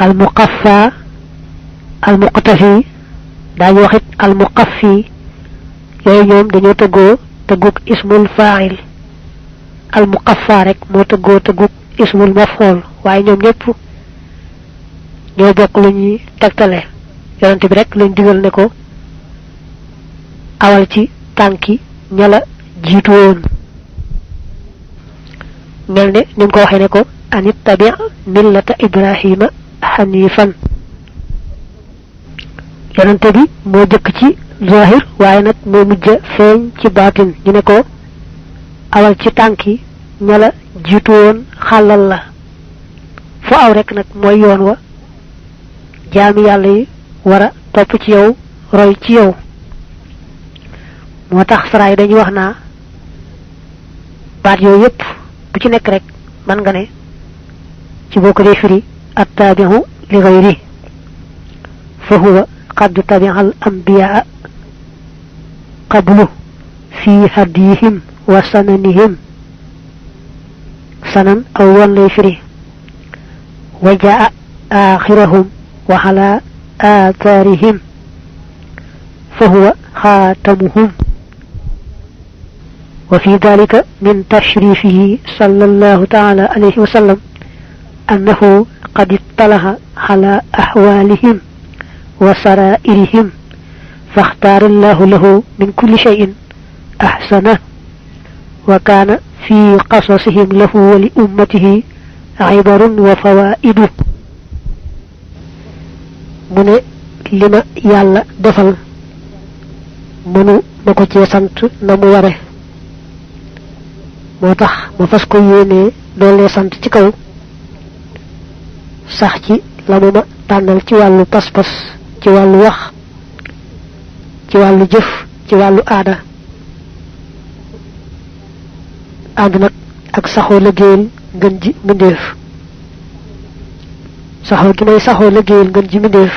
al muqaffa al muqtafi daañu waxit al muqaffi yooyu ñoom dañoo tëggoo tëggug ismul fa'il al muqaffa rek moo tëggoo tëggug ismul maf'ul waaye ñoom ñëpp ñoo bokk lu ñuy tegtale yonent bi rek lañ digal ne ko awal ci tànki ñala jiitu woon mel ne ni mu ko waxee ne ko anit tabi' millata ibrahima hanifan yonent bi moo jëkk ci zahir waaye nag moo mujj feeñ ci baatin ñu ne ko awal ci tànki ñala jiitu woon xàllal la fu aw rek nag mooy yoon wa jaami yàlla yi war a topp ci yow roy ci yow moo tax saraay dañuy wax naa baat yooyu yépp bu ci nekk rek man nga ne ci boo ko dee firi attabi'u li ghayri fa huwa qad tabi'a al anbiya qablu fi hadihim wa sananihim sanan aw yoon lay firi wa jaa akhirahum wa ala atharihim fa huwa khatamuhum وفي ذلك من تشريفه صلى الله تعالى عليه وسلم أنه قد اطلع على أحوالهم وسرائرهم فاختار الله له من كل شيء أحسنه وكان في قصصهم له ولأمته عبر وفوائد من لما يالا دفل منو مكو تي سانت نمو وره motax ma fas ko yene dole sant ci kaw sax ci lamu ma tanal ci walu pass pass ci walu wax ci walu jëf ci walu aada and nak ak saxo liggéeyal ngën ji mindeef saxo gi may saxo liggéeyal ngën ji mindeef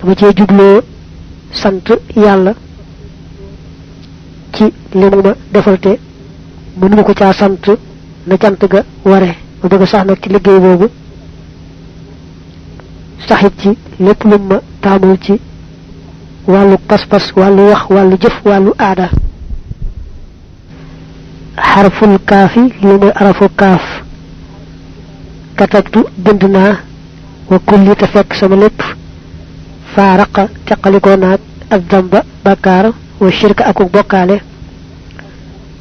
dama ci jublo sant yalla ci limu ma defal te mënu ko ca sant na cant ga waré bu bëgg sax nak ci liggéey bobu saxit ci lepp lu ma taamul ci walu pas-pas walu wax walu jëf walu aada harful kafi limu arafu kaf katabtu bindna wa kulli tafak sama lepp faraqa taqaliko naat az-zamba bakar wa shirka akuk bokale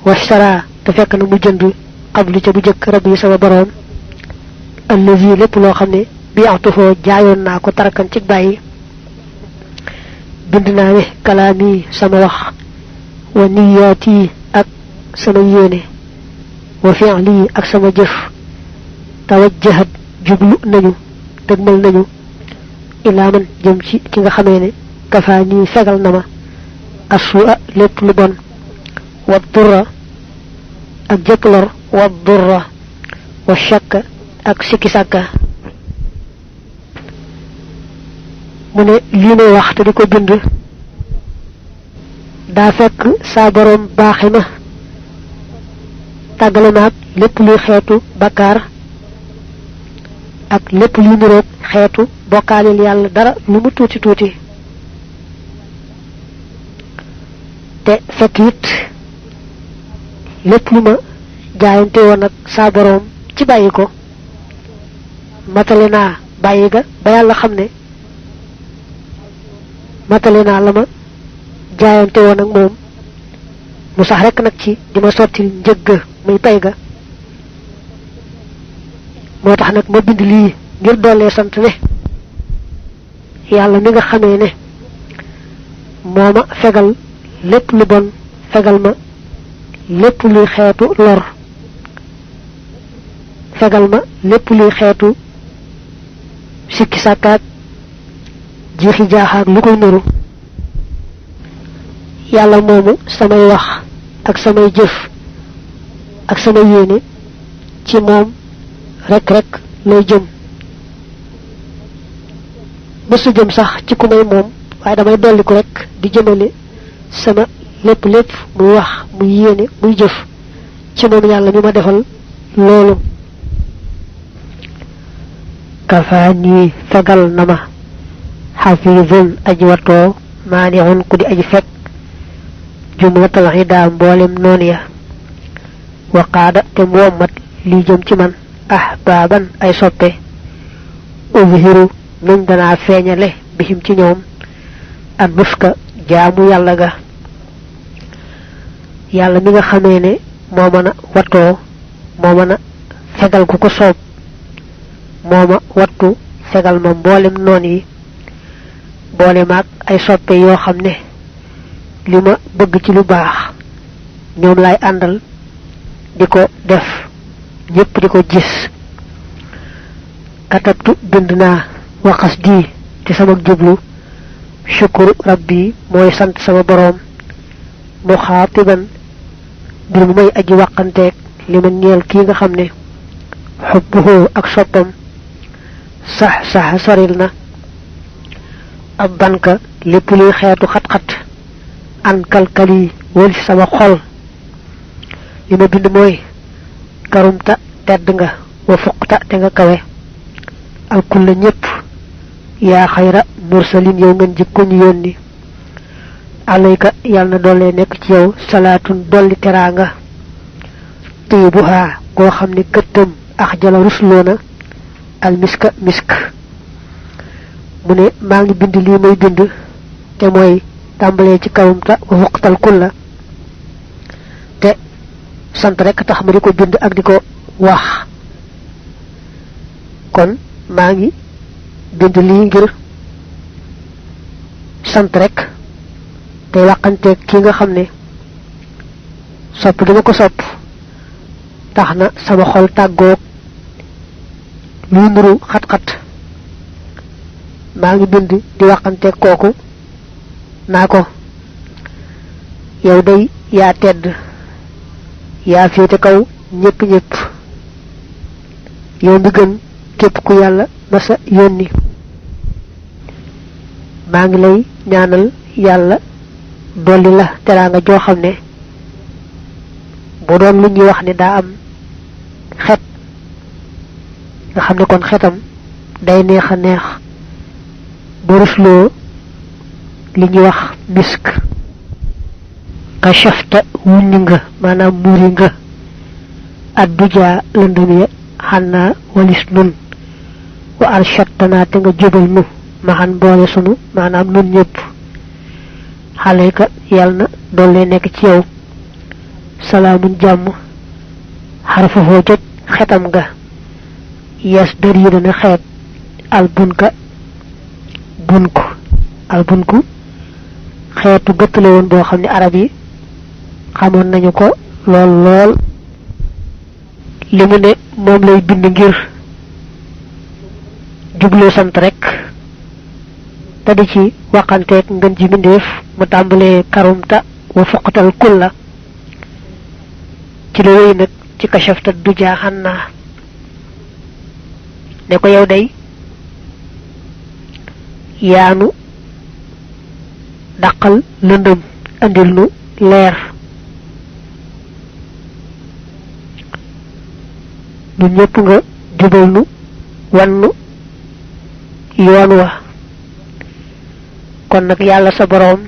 wa shara te fekk na mu jënd qablu ca bu jëk rabbi sama borom allazi lepp lo xamne bi atufo jaayon na ko tarakan ci bayyi bind naa ne kalaami sama wax wa niyaati ak sama yéene wa fi'li ak sama jëf tawajjahat jublu nañu dëgmal nañu ilaa man jëm ci ki nga xamee ne kafaani fegal na ma asua lépp lu bon wa durra ak jëkk lor wa durra wa shakka ak sikki sàkka mu ne lii may wax te di ko bind daa fekk saa borom baaxi ma tàggale naag lépp luy xeetu bakkaar ak lépp luy niroog xeetu bokkaalil yàlla dara lu mu tuuti tuuti te fekk it lépp lu ma jaayante woon ak saa borom ci bàyyi ko matale naa bàyyi ga ba yàlla xam ne matale naa la ma jaayante woon ak moom mu sax rek nag ci dima sottil njëgg muy pay ga moo tax nag ma bind lii ngir doolee sant ne yàlla mi nga xamee ne moo ma fegal lépp lu bon fegal ma lépp luy xeetu lor fegal ma lépp luy xeetu sikki sàkkaak jiixi jaaxaak lu koy nuru yàlla moomu samay wax ak samay jëf ak samay yéene ci moom rek lay jëm mësu jëm sax ci ku may moom waaye damay dolli ko rek di jëmale sama lépp muy wax muy yéene muy jëf ci moom yàlla mi ma defal loolu kafani fegal nama hafizun aji wato mani'un kudi aji fek jumlatul hida mbolem non ya wa qada te muhammad li jëm ci man ahbaban ay soppe uzhiru min dana feñale bihim ci ñoom ak buska jaamu yalla ga yalla mi nga xamé né mo mëna wato mo mëna fegal ku ko soob moma wattu fegal ma mbolem non yi bolé mak ay soppe yo xamné lima bëgg ci lu baax ñoom lay andal diko def ñepp diko gis katabtu bindna wa qasdi ci sama jublu shukru rabbi moy sant sama borom mukhatiban bir mu may aji waxante lima ñeel ki nga xamné hubbuhu ak soppam sax sarilna ab banka lepp li xéetu xat-xat an kalkali wol sama xol lima bind moy karumta tedd nga wa fuqta te nga kawe al kull ñepp ya khayra mursalin yow ngeen jikko ñu yoni alayka yalla dole nek ci yow salatun dolli teranga tibuha go xamni kettam akhjala ruslona al miska misk mune ma ngi bind li may bind te moy tambalé ci kawumta wa fuqtal kulla te sant rek tax ma diko bind ak diko wax kon ma ngi bind li ngir sant rek te waxante ki nga xamné sopp dama ko sopp taxna sama xol taggo lu nuru xat xat ma ngi bind di waxante koku nako yow day ya tedd ya fété kaw ñepp ñepp yow mi gën képp ku yalla massa yoni ma ngi lay ñaanal yalla dolli la teranga jo xamne bu doon lu ñuy wax ni da am xet nga xamne kon xetam day neexa neex boruslo li ñuy wax misk kashafta wuninga manam muringa adduja lendum hanna walis nun wa arshattana te nga jubal nu mahan boole sunu manam nun ñepp halayka yalna dolle nek ci yow salamun jamm harfu ho jot xetam ga yes dari dana xet albunka bunku albunku xeetu gëtt la won bo xamni arab yi xamone nañu ko lol lol limu ne mom lay bind ngir jublu sant rek tadi ci waxante ak ngeen ji mindeef mu tambalé karumta wa fuqtal kulla ci lay nak ci kashafta duja hanna ne ko yow day yaanu dakal lendum andil nu leer nu ñepp nga jubal nu wannu yoon wa kon nak yalla sa borom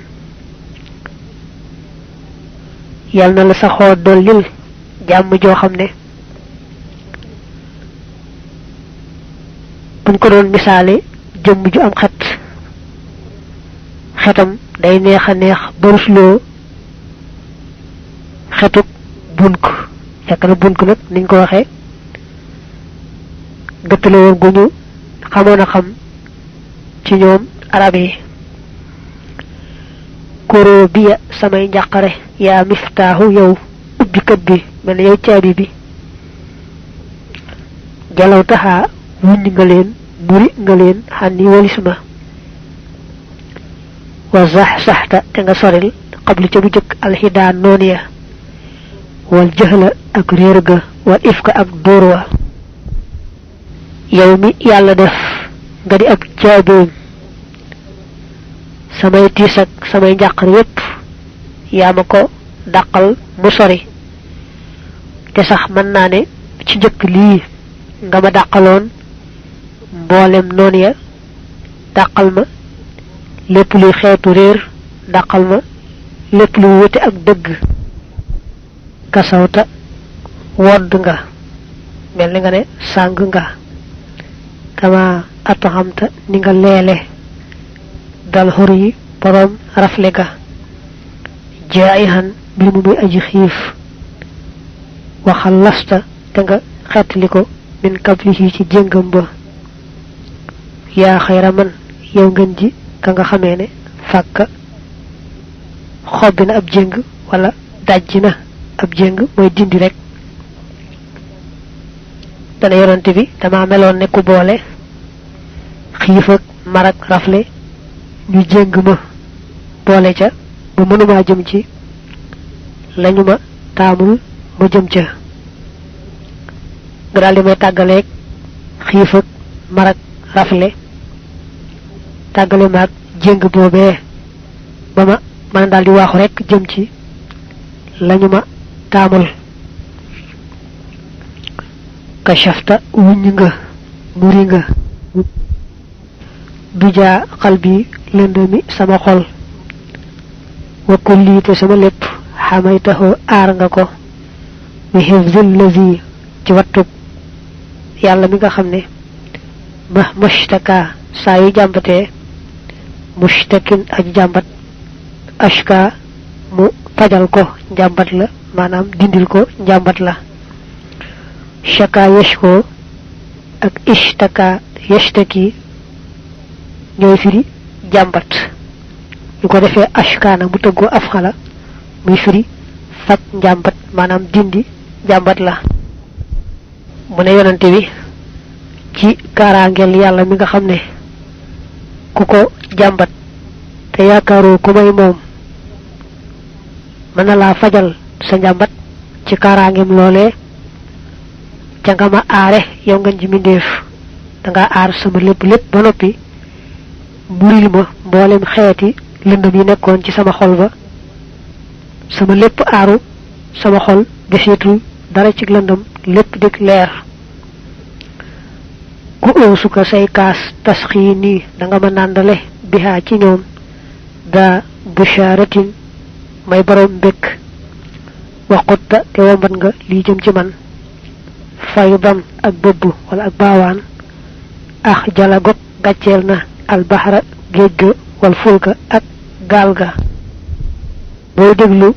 yalla na la sa xoo dolil jamm jo xamne buñ ko doon misalé jëm ju am xet xetam day neexa neex boruslo xetuk bunk fekk na bunk nak niñ ko waxe gëttale won guñu xamona xam ci ñoom arab yi koro biya samay njaqare ya miftahu yow ubbi kat bi mel yow ciabi bi jalaw taha wundi nga leen muri nga leen xanni walisma wa zahsahta te nga soril qabli ci bu jëk alhida noniya wal jahla ak reer ga wal ifka ak dorwa yow mi yalla def nga di ab ciabi samay tiis ak samay njàqar yépp yaa ma ko dàqal mu sori te sax mën naa ne ci njëkk lii nga ma dàqaloon mboolem noonu ya dàqal ma lépp luy xeetu réer dàqal ma lépp luy wute ak dëgg kasawta wodd nga mel ni nga ne sàng nga kama ataxamta ni nga leele dal xur yi boroom rafle ga jaayihan mbir mu muy aji xiif waxal lasta te nga xettali ko min kablihi ci jéngam ba yaa xayra man yow ngeen ji ka nga xamee ne fàkka xobbi na ab jéng wala dajji na ab jéng mooy dindi rek dana yonante bi dama meloon ne ku boole xiif ak mar ak rafle ñu jéng ma boole ca ba mënumaa jëm ci lañu ma taamul ma jëm ca nga daal di may tàggaleeg xiif ak mar ak rafle tàggale maag jéng boobee ba ma man daal di waaxu rek jëm ci lañu ma taamul kashafta wuññ nga muri nga bijaa xalbi lëndëmi sama xol wa kulli te sama lépp xamaytaxoo aar nga ko bi hifzil lazi ci wattub yàlla mi nga xam ne ma mushtaka saa yu jàmbatee mushtakin aji jàmbat ashka mu fajal ko njàmbat la maanaam dindil ko njàmbat la shaka yashko ak ishtaka yashtaki ñooy firi jàmbat ñu ko defee ashkaana mu tëggoo afxala muy firi faj njàmbat maanaam dindi jàmbat la mu ne yonante bi ci kaaraangeel yàlla mi nga xam ne ku ko jàmbat te yaakaaroo ku may moom mën na laa fajal sa njàmbat ci kaaraangeem loolee ca nga ma aare yow nga ji mbindéef danga aar sama lépp ba noppi muril ma mboolem xeeti lëndëm yi nekkoon ci sama xol ba sama lépp aaru sama xol deseetul dara ci lëndëm lépp dig leer ku oosuka say kaas tasxii nii danga ma nàndale bihaa ci ñoom daa busharatin may borom mbékk waxutta te wombat nga lii jëm ci man faydan ak bëbb wala ak baawaan ax jala got gàcceel na albahra géej ga wal fulka ak gaal ga boo déglu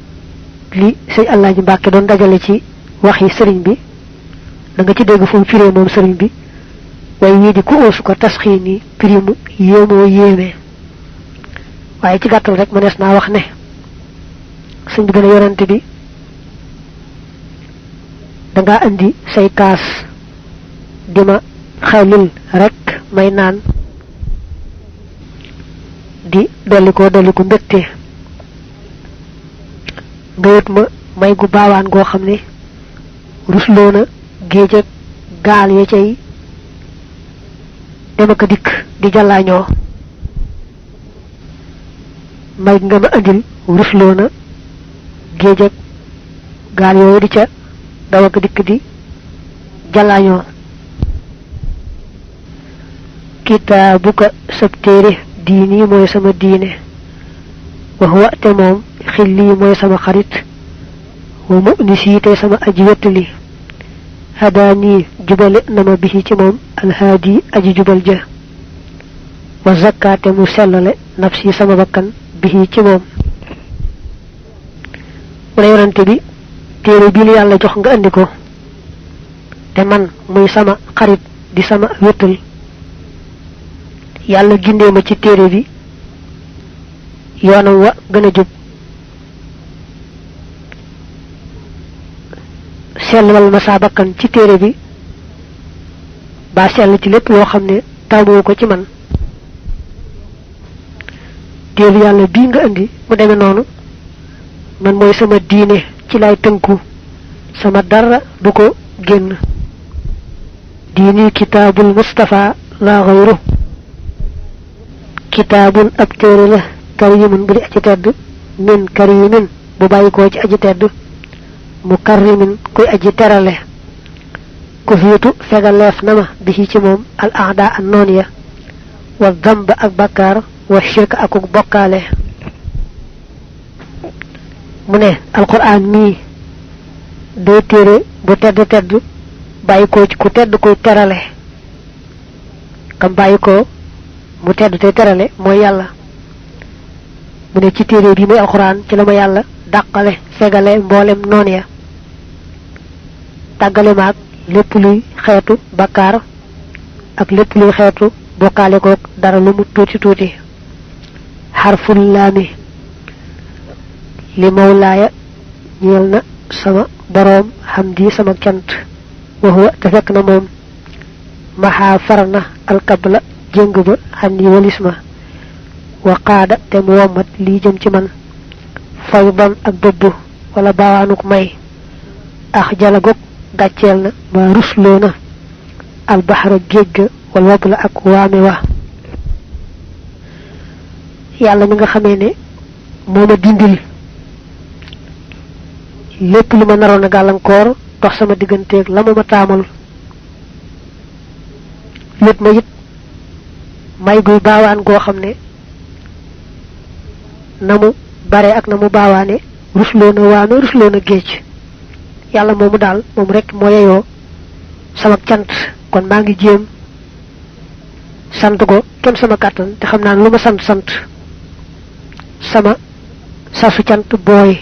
li sëñ Alaaji Mbàkke doon dajale ci waxi sëriñ bi da nga ci dégg fu mu firee moom sëriñ bi waaye wii di ku oosu ko tasxiin yi pirimu yéemoo yéeme waaye ci gàttal rek mënees naa wax ne sëñ bi gën a yonante bi danga andi say kaas di ma xawlil rek may naan di dolli ko mbégte nga wut ma may gu baawaan goo xam ne rusloo na géej ak gaal ya cay dem ak dikk di jàllaañoo may nga ma andil rusloo na géej ak gaal yooyu di ca daw ak dikk di jàllaañoo kitaabuka sab téere diini mooy sama diine wax wa te moom xilli mooy sama xarit wa mu'nisi te sama aji wettali hadaani jubale nama bihi ci moom alhaadi aji jubal ja wa zakkaate mu sellale nafsi sama bakkan bihi ci moom mu ne yonante bi téere bii la yàlla jox nga andi ko te man muy sama xarit di sama wettal yàlla gindee ma ci téere bi yoonam wa gën a jub sellal ma saa bakkan ci téere bi ba sell ci lépp loo xam ne taamoo ko ci man téere yàlla bii nga indi mu demee noonu man mooy sama diine ci lay tënku sama dara du ko génn diini kitaabul Mustafa laa xayru kitaabun ab téere la karimun bu di aji tedd min karimin bu bàyyi koo ci aji tedd mukarrimin kuy aji terale kufiitu fegaleef na ma bi ci moom al aada an noon ya wa damba ak bakkaar wa shirk akuk bokkaale mu ne alquran mii day téere bu tedd tedd bàyyi ko ci ku tedd koy terale kam bàyyi ko mu tedd te terale mooy yàlla mu ne ci téere bi muy alquran ci la ma yàlla dàqale fegale mboolem noon ya tàggale maag lépp luy xeetu bakkaar ak lépp luy xeetu bokkaale kook dara lu mu tuuti tuuti xarful laami li mawlaaya ñeel na sama boroom hamdi sama cant wa huwa te fekk na moom maxaa far na alkabla jëng ba xam ni walis ma wa qaada te mu wommat lii jëm ci man faydan ak bëbb wala baawaanuk may ax jala gog gàcceel na ma rusloo na albaxara géej ga wal wabla ak waame wa yàlla mi nga xamee ne moo ma dindil lépp lu ma naroon a gàllankoor dox sama digganteeg la ma taamal lépp ma it may guy baawaan goo xam ne na mu bare ak na mu baawaane rusloo na waame rusloo na géej yàlla moomu daal moom rek moo yeyoo sama cant kon maa ngi jéem sant ko kem sama kàttan te xam naa lu ma sant sama sasu cant booy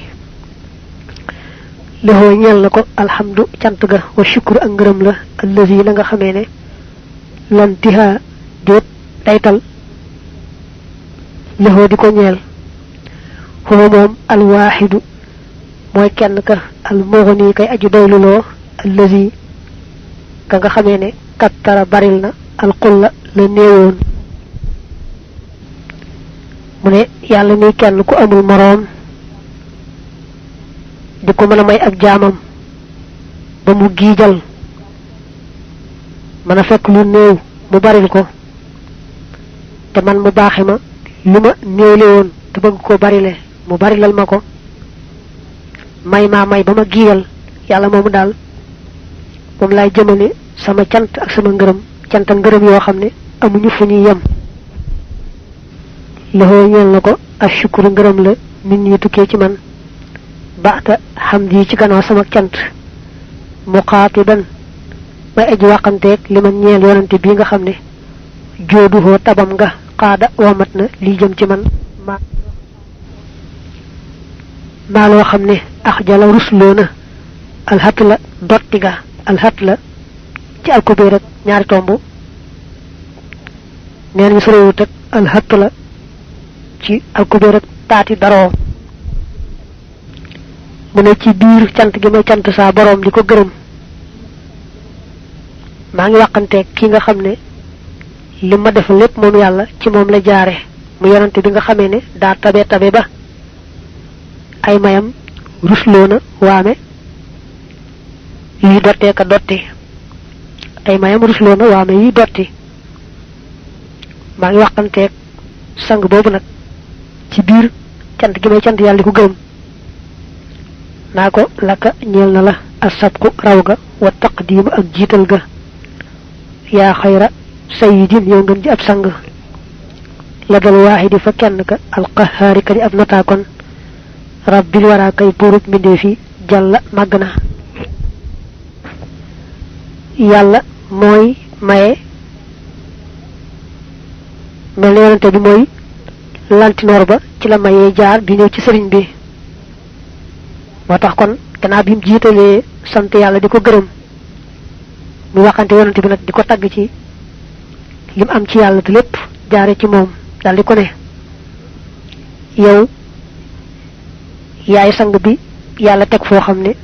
lexoo ñeel na ko alhamdu cant ga wa shukru ak ngërëm la allazi la nga xamee ne lantiha déet daytal lexoo di ko ñeel huwa moom alwaaxidu mooy kenn ka almughni kay aju doyluloo allazi ka nga xamee ne kattara baril na alqulla la néewoon mu ne yàlla muy kenn ku amul moroom di ko mën a may ak jaamam ba mu giijal mën a fekk lu néew mu baril ko te man mu baaxe ma li ma néewle woon te bëgg ko barile mu barilal ma ko may maa may ba ma giiyal yàlla moomu daal moom laay jëmale sama cant ak sama ngërëm cant ak ngërëm yoo xam ne amuñu fu ñuy yem loxoo ñeel na ko ashukuru ngërëm la nit ñi tukkee ci man baata hamdi ci gannaaw sama cant muqaatiban may aji wàqanteeg li ma ñeel yonante bii nga xam ne jooduhoo tabam nga xaada womat na lii jëm ci man maa loo xam ne ax jala rusloo na alxat la dotti ga alxat la ci alkubeer ak ñaari tomb neen ñu sorewut ak alxat la ci alkubeer ak taati daroo mu ne ci biir cant gi may cant saa boroom di ko gërëm maa ngi waxanteeg ki nga xam ne li ma def lépp moom yàlla ci moom la jaare mu yonante bi nga xamee ne daa tabe ba ay mayam rusloo na waame yuy dottee ka dotti ay mayam rusloo na waame yuy dotti maa ngi waxanteeg sang boobu nag ci biir cant gi may cant yàlla di ko gërëm naa ko laka ñeel na la asabqu raw ga wa taqdiimu ak jiital ga yaa xayra sayidin yow ngeen ji ab sang la dal waaxidi fa kenn ka alqahaari ka di ab notaakon rabbil waraa kay buurub mbindee fi jàlla màgg na yàlla mooy maye mel na yonante bi mooy lantinoor ba ci la mayee jaar bi ñëw ci sëriñ bi moo tax kon gannaaw bi mu jiitalee sant yàlla di ko gërëm mu waxante yonante bi nag di ko tagg ci lim am ci yàlla te lépp jaare ci moom dal di ko ne yow yaay sang bi yàlla teg foo xam ne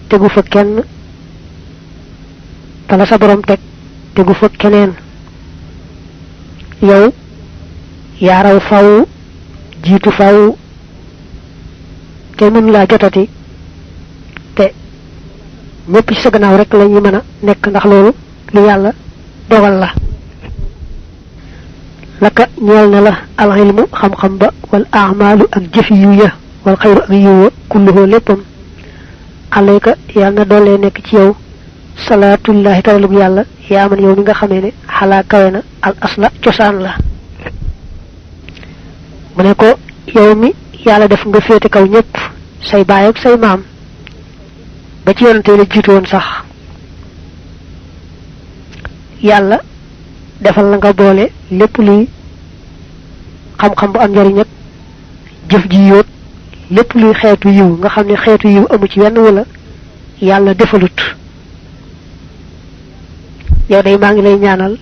tegu fa kenn te la sa borom teg tegu fa keneen yow yaa raw faw jiitu faw te mun laa jotati te ñëpp ci sa gannaaw rek la ñuy mën a nekk ndax loolu lu yàlla dogal la laka ñeel na la al ilmu xam-xam ba wal a'malu ak jëf yu ya wal xayru ak yiwa kulluhu léppam alayka yàlla na doolee nekk ci yow salaatullahi taralug yàlla yaa man yow mi nga xamee ne xalaa kawe na al asla cosaan la mu ne ko yow mi yàlla def nga féete kaw ñëpp say baay ak say maam ba ci yonante la jiitu woon sax yàlla defal la nga boole lépp luy xam-xam bu am njariñ ak jëf ji yóot lépp luy xeetu yiw nga xam ne xeetu yiw amu ci wenn wala yàlla defalut yow day maa ngi lay ñaanal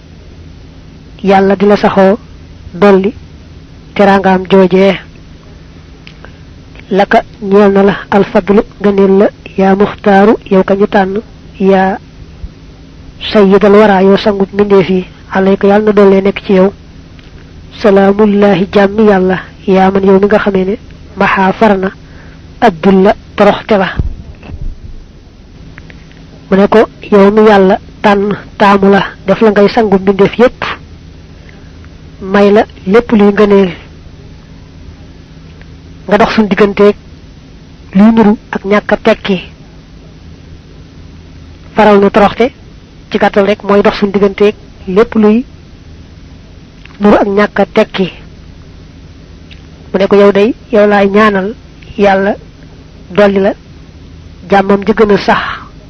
yàlla di la saxoo dolli teraangaam joojee laka ñeel na la alfadlu ngëneel la yaa muxtaaru yow ka ñu tànn yaa sayyidal wara yow sangut mbindeef yi alayka yàlla na dollee nekk ci yow salaamullahi jàmmi yàlla yaa man yow mi nga xamee ne maxaa far na abdulla toroxte la mu ne ko yow mi yàlla tànn taamu la def la ngay sangu mbindeef yépp may la lépp luy ngëneel nga dox suñ digganteeg luy nuru ak ñàkk a tekki faral nu toroxte ci gàttal rek mooy dox suñ digganteeg lépp luy nuru ak ñàkk a tekki mu ne ko yow day yow laay ñaanal yàlla dolli la jàmmam ji gën a sax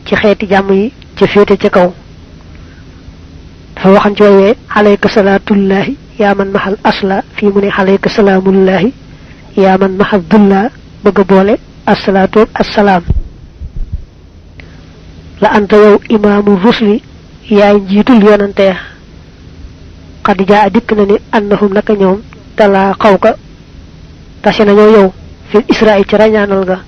ci xeeti jàmm yi ca féete ca kaw dafa waxan ci woowee alayka salaatullahi yaa man maxal asla fii mu ne alayka salaamullahi yaa man maxal dulla bëgg a boole assalaatu assalaam la anta yow imaamu rusli yaay njiitul yonante ya xad jaa dikk na ni annahum naka ñoom talaa xaw ka tase nañoo yow fil israil ci rañaanal ga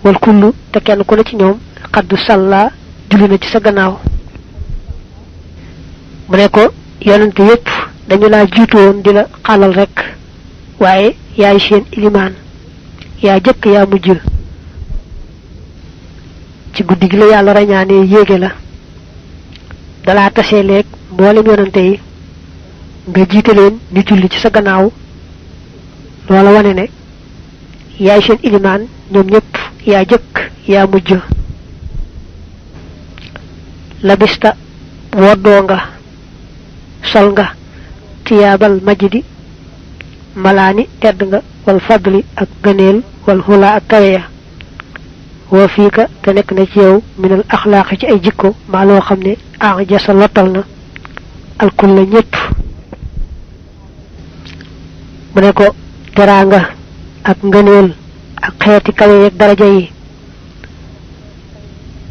wal kullu te kenn ku ne ci ñoom xaddu sàllaa julli na ci sa gannaaw mu ne ko yonante yépp dañu laa jiitu woon di la xalal rek waaye yaay seen ilimaan yaa jëkk yaa mujj ci guddi gi la yàlla rañaanee yéege la dalaa tasee leeg mboolem yonante yi nga jiite leen ñu julli ci sa gannaaw loola wane ne yaay seen ilimaan ñoom ñëpp yaa jëkk yaa mujj labista woddoo nga sol nga tiyaabal majdi malaani tedd nga wal fadli ak gëneel wal xulaa ak kawe ya woo fii ka te nekk na ci yow minal axlaaqi ci ay jikko maa loo xam ne jasa lottal na alkul la ñëpp mu ne ko teraanga ak ngëneel ak xeeti kawe yeeg daraja yi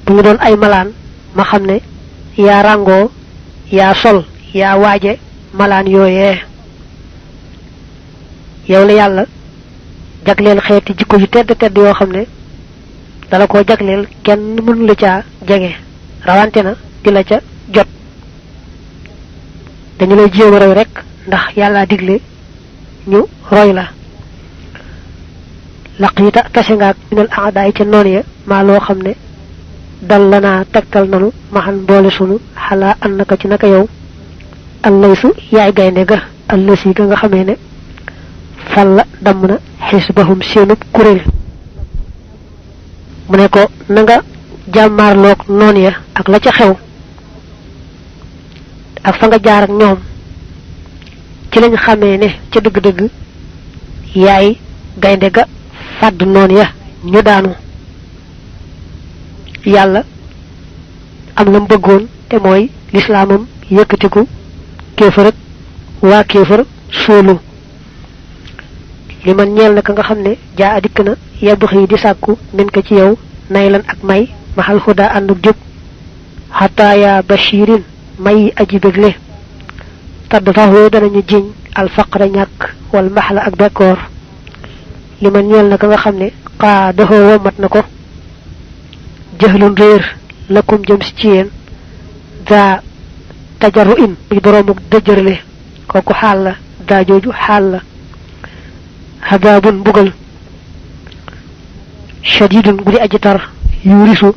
bu ñu doon ay malaan ma xam ne yaa ràngoo yaa sol yaa waaje malaan yooyee yow la yàlla jagleel xeeti jikko yu tedd tedd yoo xam ne dala koo jagleel kenn mënu la caa jege rawante na di la ca jot dañu lay jéem a roy rek ndax yàlla digle ñu roy la laqiita tase ngaak minal aadaay ca noon ya maa loo xam ne dal la naa tegtal nanu maxan boole sunu xalaa an naka ci naka yow allaysu yaay gaynde ga allasi ga nga xamee ne fal la damm na xisbahum seenub kuréel mu ne ko na nga jàmmaarloog noon ya ak la ca xew ak fa nga jaar ak ñoom ci lañ xamee ne ca dëgg-dëgg yaay gaynde ga fàdd noon ya ñu daanu yàlla am la mu bëggoon te mooy lislaamam yëkkatiku kéefar ak waa kéefar suulu li man ñeel na ka nga xam ne jaa a dikk na yebbu xii di sàkku min ko ci yow nay lan ak may maxal xuda ànduk jub xataaya bashirin may aji bégle tadd faxoo danañu jiñ alfaqra ñàkk wal maxla ak bekkoor li man ñeel na ka nga xam ne xaa doxoo womat na ko jëxlun réer lakum jëm si ci yéen daa tajaru in muy boroomuk dëjërle kooku xaal la daa jooju xaal la xadaabun mbugal shadidun gudi aji tar yuurisu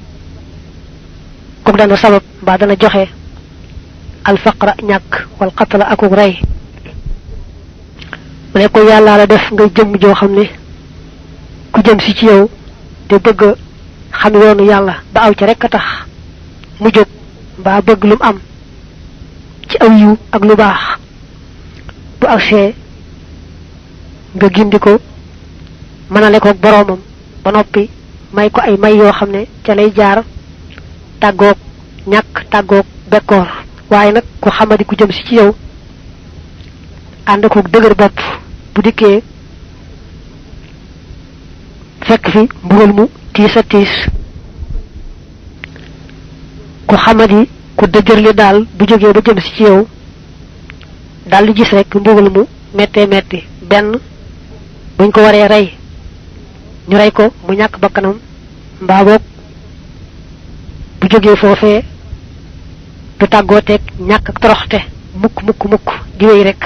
kook dana sabab mbaa dana joxe alfaqra ñàkk wal qatla akuk rey mu ne ko yàllaa la def ngay jëm joo xam ne ku jëm si ci yow te bëgg xam yoonu yàlla ba aw ca rekk a tax mu jóg mbaa bëgg lu am ci aw yu ak lu baax bu agsee nga gindi ko mënale ko boroomam ba noppi may ko ay may yoo xam ne ca lay jaar tàggoog ñàkk tàggoog bekkoor waaye nag ku xamadi ku jëm si ci yow ànd ko dëgër bopp bu dikkee fekk fi mbugal mu tiis a tiis ku xamadi ku dëgër li daal bu jógee ba jëm si ci yow daal di gis rek mbugal mu mettee metti benn buñ ko waree rey ñu rey ko mu ñàkk bakkanam mbaa boog bu jógee foofee du tàggooteeg ñàkk ak toroxte mukk di wéy rek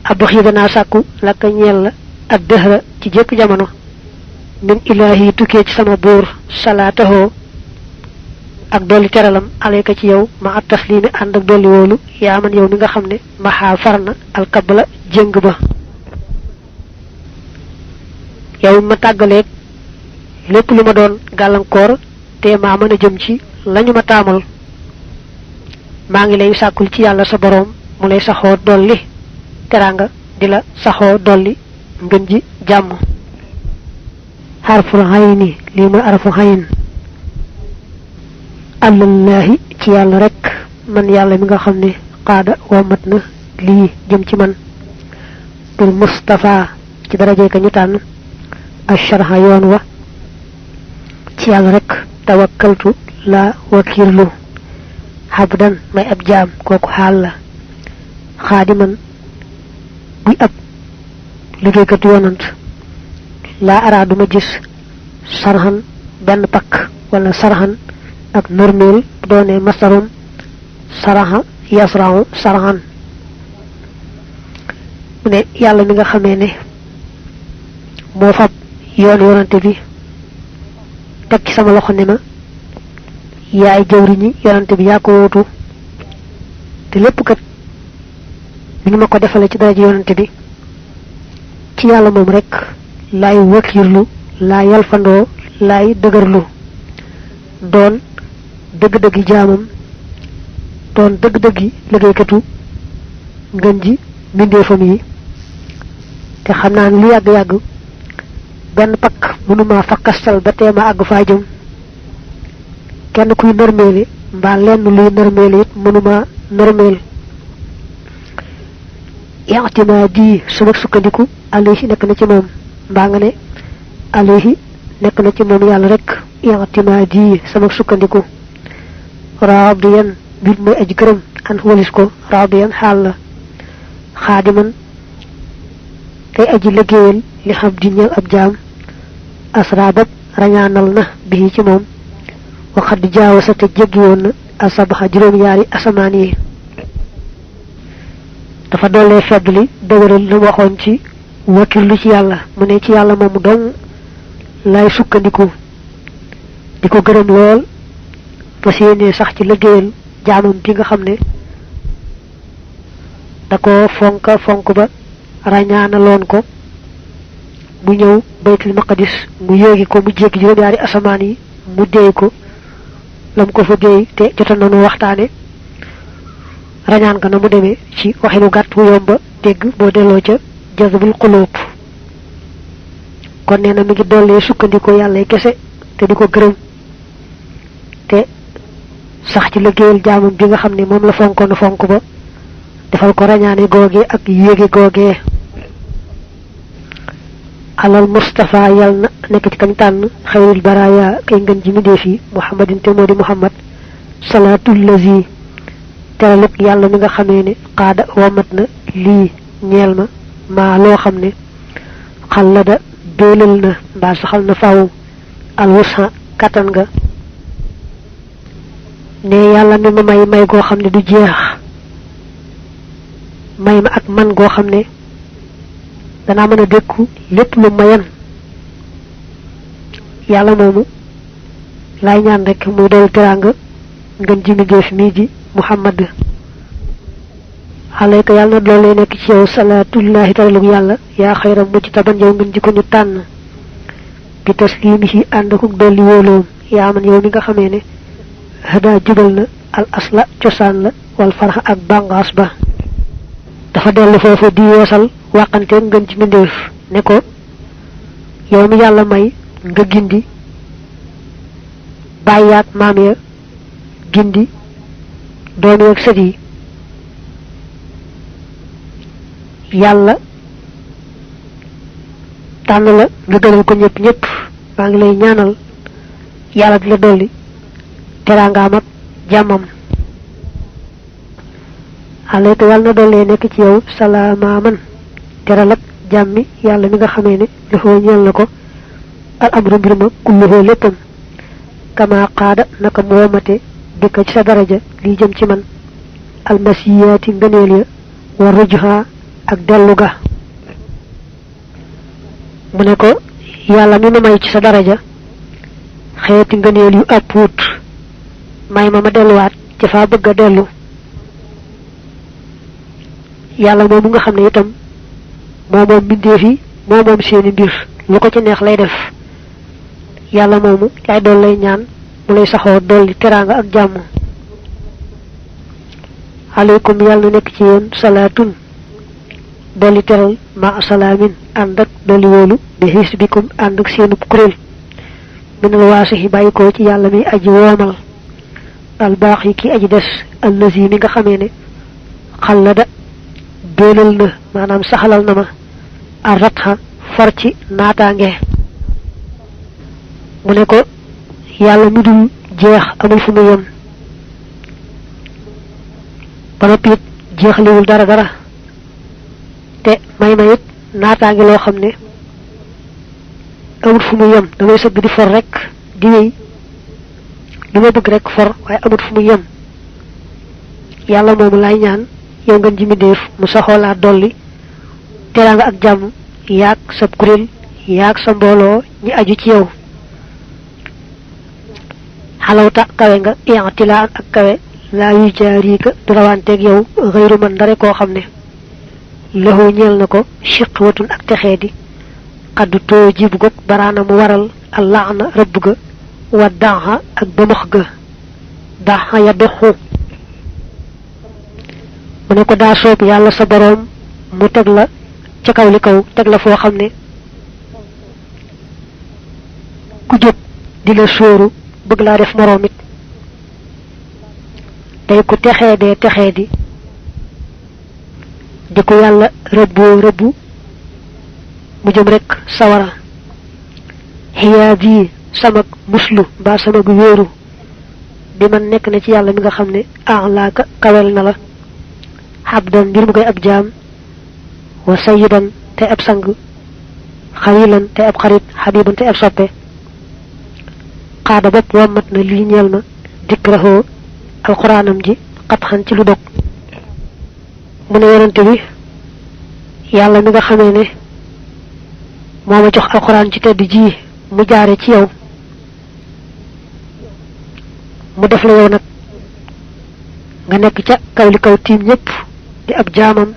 abdox yi danaa sàkku lakka ñeel la ak dëhra ci jëpp jamono min ilaahi tukkee ci sama buur salaatahoo ak dolli teralam alayka ci yow ma at taslimi ànd ak dolli wóolu yaa man yow mi nga xam ne maxaa far na alkabla jëng ba yow ma tàggaleeg lépp lu ma doon gàllankoor te maa mën a jëm ci lañu ma taamal maa ngi lay sàkkul ci yàlla sa boroom mu lay saxoo dolli teraanga di la saxoo dolli ngën ji jàmm xarful hayni lii mooy arafu hayn allallahi ci yàlla rek man yàlla mi nga xam ne qaada womat na lii jëm ci man bil Mustafa ci daraje ka ñu tànn asharha yoon wa ci yàlla rek tawakkaltu la wakirlu habdan may ab jaam kooku xaal la xaadiman buy ab liggéeykat yoonant laa araaduma gis sarhan benn pakk wala sarhan ak normeel doone masarum saraha yasrahu sarhan mu ne yàlla mi nga xamee ne moo fab yoonante bi teg ci sama loxo ne ma yaay jëwriñi yoonante bi yaa ko wóotu te lépp kat mi ngi ma ko defale ci daraja yoonante bi ci yàlla moom rek laay wakiirlu laay yalfandoo laay dëgërlu doon dëgg-dëggi jaamam doon dëgg-dëggi liggéeykatu ngën ji mbindeefam yi te xam naa ne lu yàgg-yàgg benn pakk mënuma fakkastal ba teema àgg faa jëm kenn kuy nërmeeli mbaa lenn luy nërmeeli it mënuma nërmeel i'timaadi sama sukkandiku alayhi nekk na ci moom mbaa nga ne alayhi nekk na ci moom yàlla rek i'timaadi sama sukkandiku raadiyan mbir mooy aji gërëm an walis ko raadiyan xaal la xaadiman kay aji liggéeyal li xam di ñeel ab jaam asraabat rañaanal na bii ci moom waxat di jaawasa te jéggi woon na asabaxa juróom-yaari asamaan yi dafa dollee feddli dëgëral lu waxoon ci wakirlu ci yàlla mu ne ci yàlla moomu dong lay sukkandiku di ko gërëm lool fas yéenee sax ci liggéeyal jaamam bi nga xam ne da ko fonk ba ràññaanaloon ko mu ñëw baytul maqdis mu yéegi ko mu jéggi juróom-yaari asamaan yi mu déey ko lam ko fa déey te jotoon nañu waxtaane rañaan nga na mu demee ci waxinu gàtt bu yomba dégg boo delloo ca jazbul qulub kon nee na mi ngi dollee sukkandikoo yàlla kese te di ko gërëm te sax ci liggéeyal jaamam bi nga xam ne moom la fonkoon fonk ba defal ko rañaane googee ak yéegi googee alal Mustafa yal na nekk ci kañ tànn xayril baraya kay ngën ji mindéef yi muhammadin te moo di muhammad salaatul lazi teraluk yàlla mi nga xamee ne xaada womat na lii ñeel ma maa loo xam ne xallada béelal na mbaa saxal na faw alwusha kattan nga ne yàlla mi ma may goo xam ne du jeex may ma ak man goo xam ne danaa mën a dékku lépp lu mayan yàlla moomu laay ñaan rek muy doolu teraanga ngeen ji mi géef mii ji muhammad alayka yàlla na doole nekk ci yow salaatullahi taralug yàlla yaa xayram mucc taban yow ngeen ji ko ñu tànn bi taslimihi ànd ak dolli wóoloom yaa man yow mi nga xamee ne hada jubal na al asla cosaan la wal farha ak bàngaas ba dafa dellu foofu di yeesal waxante ngën ci mbindeef ne ko yow mi yàlla may nga gindi bàyyaat maam ya gindi doom yi ak sët yi yàlla tànn la nga gënal ko ñëpp maa ngi lay ñaanal yàlla di la dolli teraangaam ak jàmmam alayka yàlla na dollee nekk ci yow salaamaaman teral ak jàmmi yàlla mi nga xamee ne loxoo ñeel na ko al amru mbir ma kulluhoo léppam kama qaada naka mu womate bika ci sa daraja lii jëm ci man almasiyaati ngëneel ya wa rujha ak dellu ga mu ne ko yàlla mi ma may ci sa daraja xeeti ngëneel yu àpp wut may ma delluwaat ci faa bëgg a dellu yàlla moomu nga xam ne itam moo moom mbindeef yi moo moom seeni mbir lu ko ci neex lay def yàlla moomu lay doon lay ñaan mu lay saxoo dolli teraanga ak jàmm aleykum yàlla na nekk ci yéen salaatun dolli teral ma salaamin ànd ak dolli wóolu bi xisbikum ànd ak seenub kuréel minal waasixi bàyyi ko ci yàlla mi aji woomal albaax yi ki aji des allazi mi nga xamee ne xallada béelal na maanaam saxalal na ma arratxa far ci naataange mu ne ko yàlla mi dul jeex amul fu mu yem ba noppi it jeexaliwul dara te may ma it naataange loo xam ne amul fu mu yem damay sëgg di for rek di wéy lu ma bëgg rek for waaye amul fu mu yem yàlla moomu lay ñaan yow ngeen ji mi def mu saxoolaa dolli teraanga ak jàmm yaag sa kuréel yaag sa mbooloo ñi aju ci yow xalawta kawe nga i'tilaan ak kawe laa yu jaarika du rawanteeg yow xëyru man ndare koo xam ne loxo ñeel na ko chiqwatun ak texee di xaddu too jibu gog baraana mu waral allaana rëbb ga wa daxa ak bëmax ga daxa ya doxu mu ne ko daa soob yàlla sa boroom mu teg la ca kaw li kaw teg la foo xam ne ku jóg di la sóoru bëgg laa def moroom it day ku texee di ko yàlla rëbbu mu jëm rek sawara xiyaa bii samag muslu mbaa samag wéeru bi man nekk na ci yàlla mi nga xam ne alaaka kawel na la xabdan ngir mu koy ab jaam wa sayidan te ab sang xalilan te ab xarit xabiban te ab soppe xaada bopp wammat na lii ñeel ma dikrahoo alxuraanam ji xatxan ci lu dog mu ne yonante bi yàlla mi nga xamee ne moo ma jox alxuraan ci tedd ji mu jaare ci yow mu def la yow nag nga nekk ca kaw li kaw tiim ñëpp di ab jaamam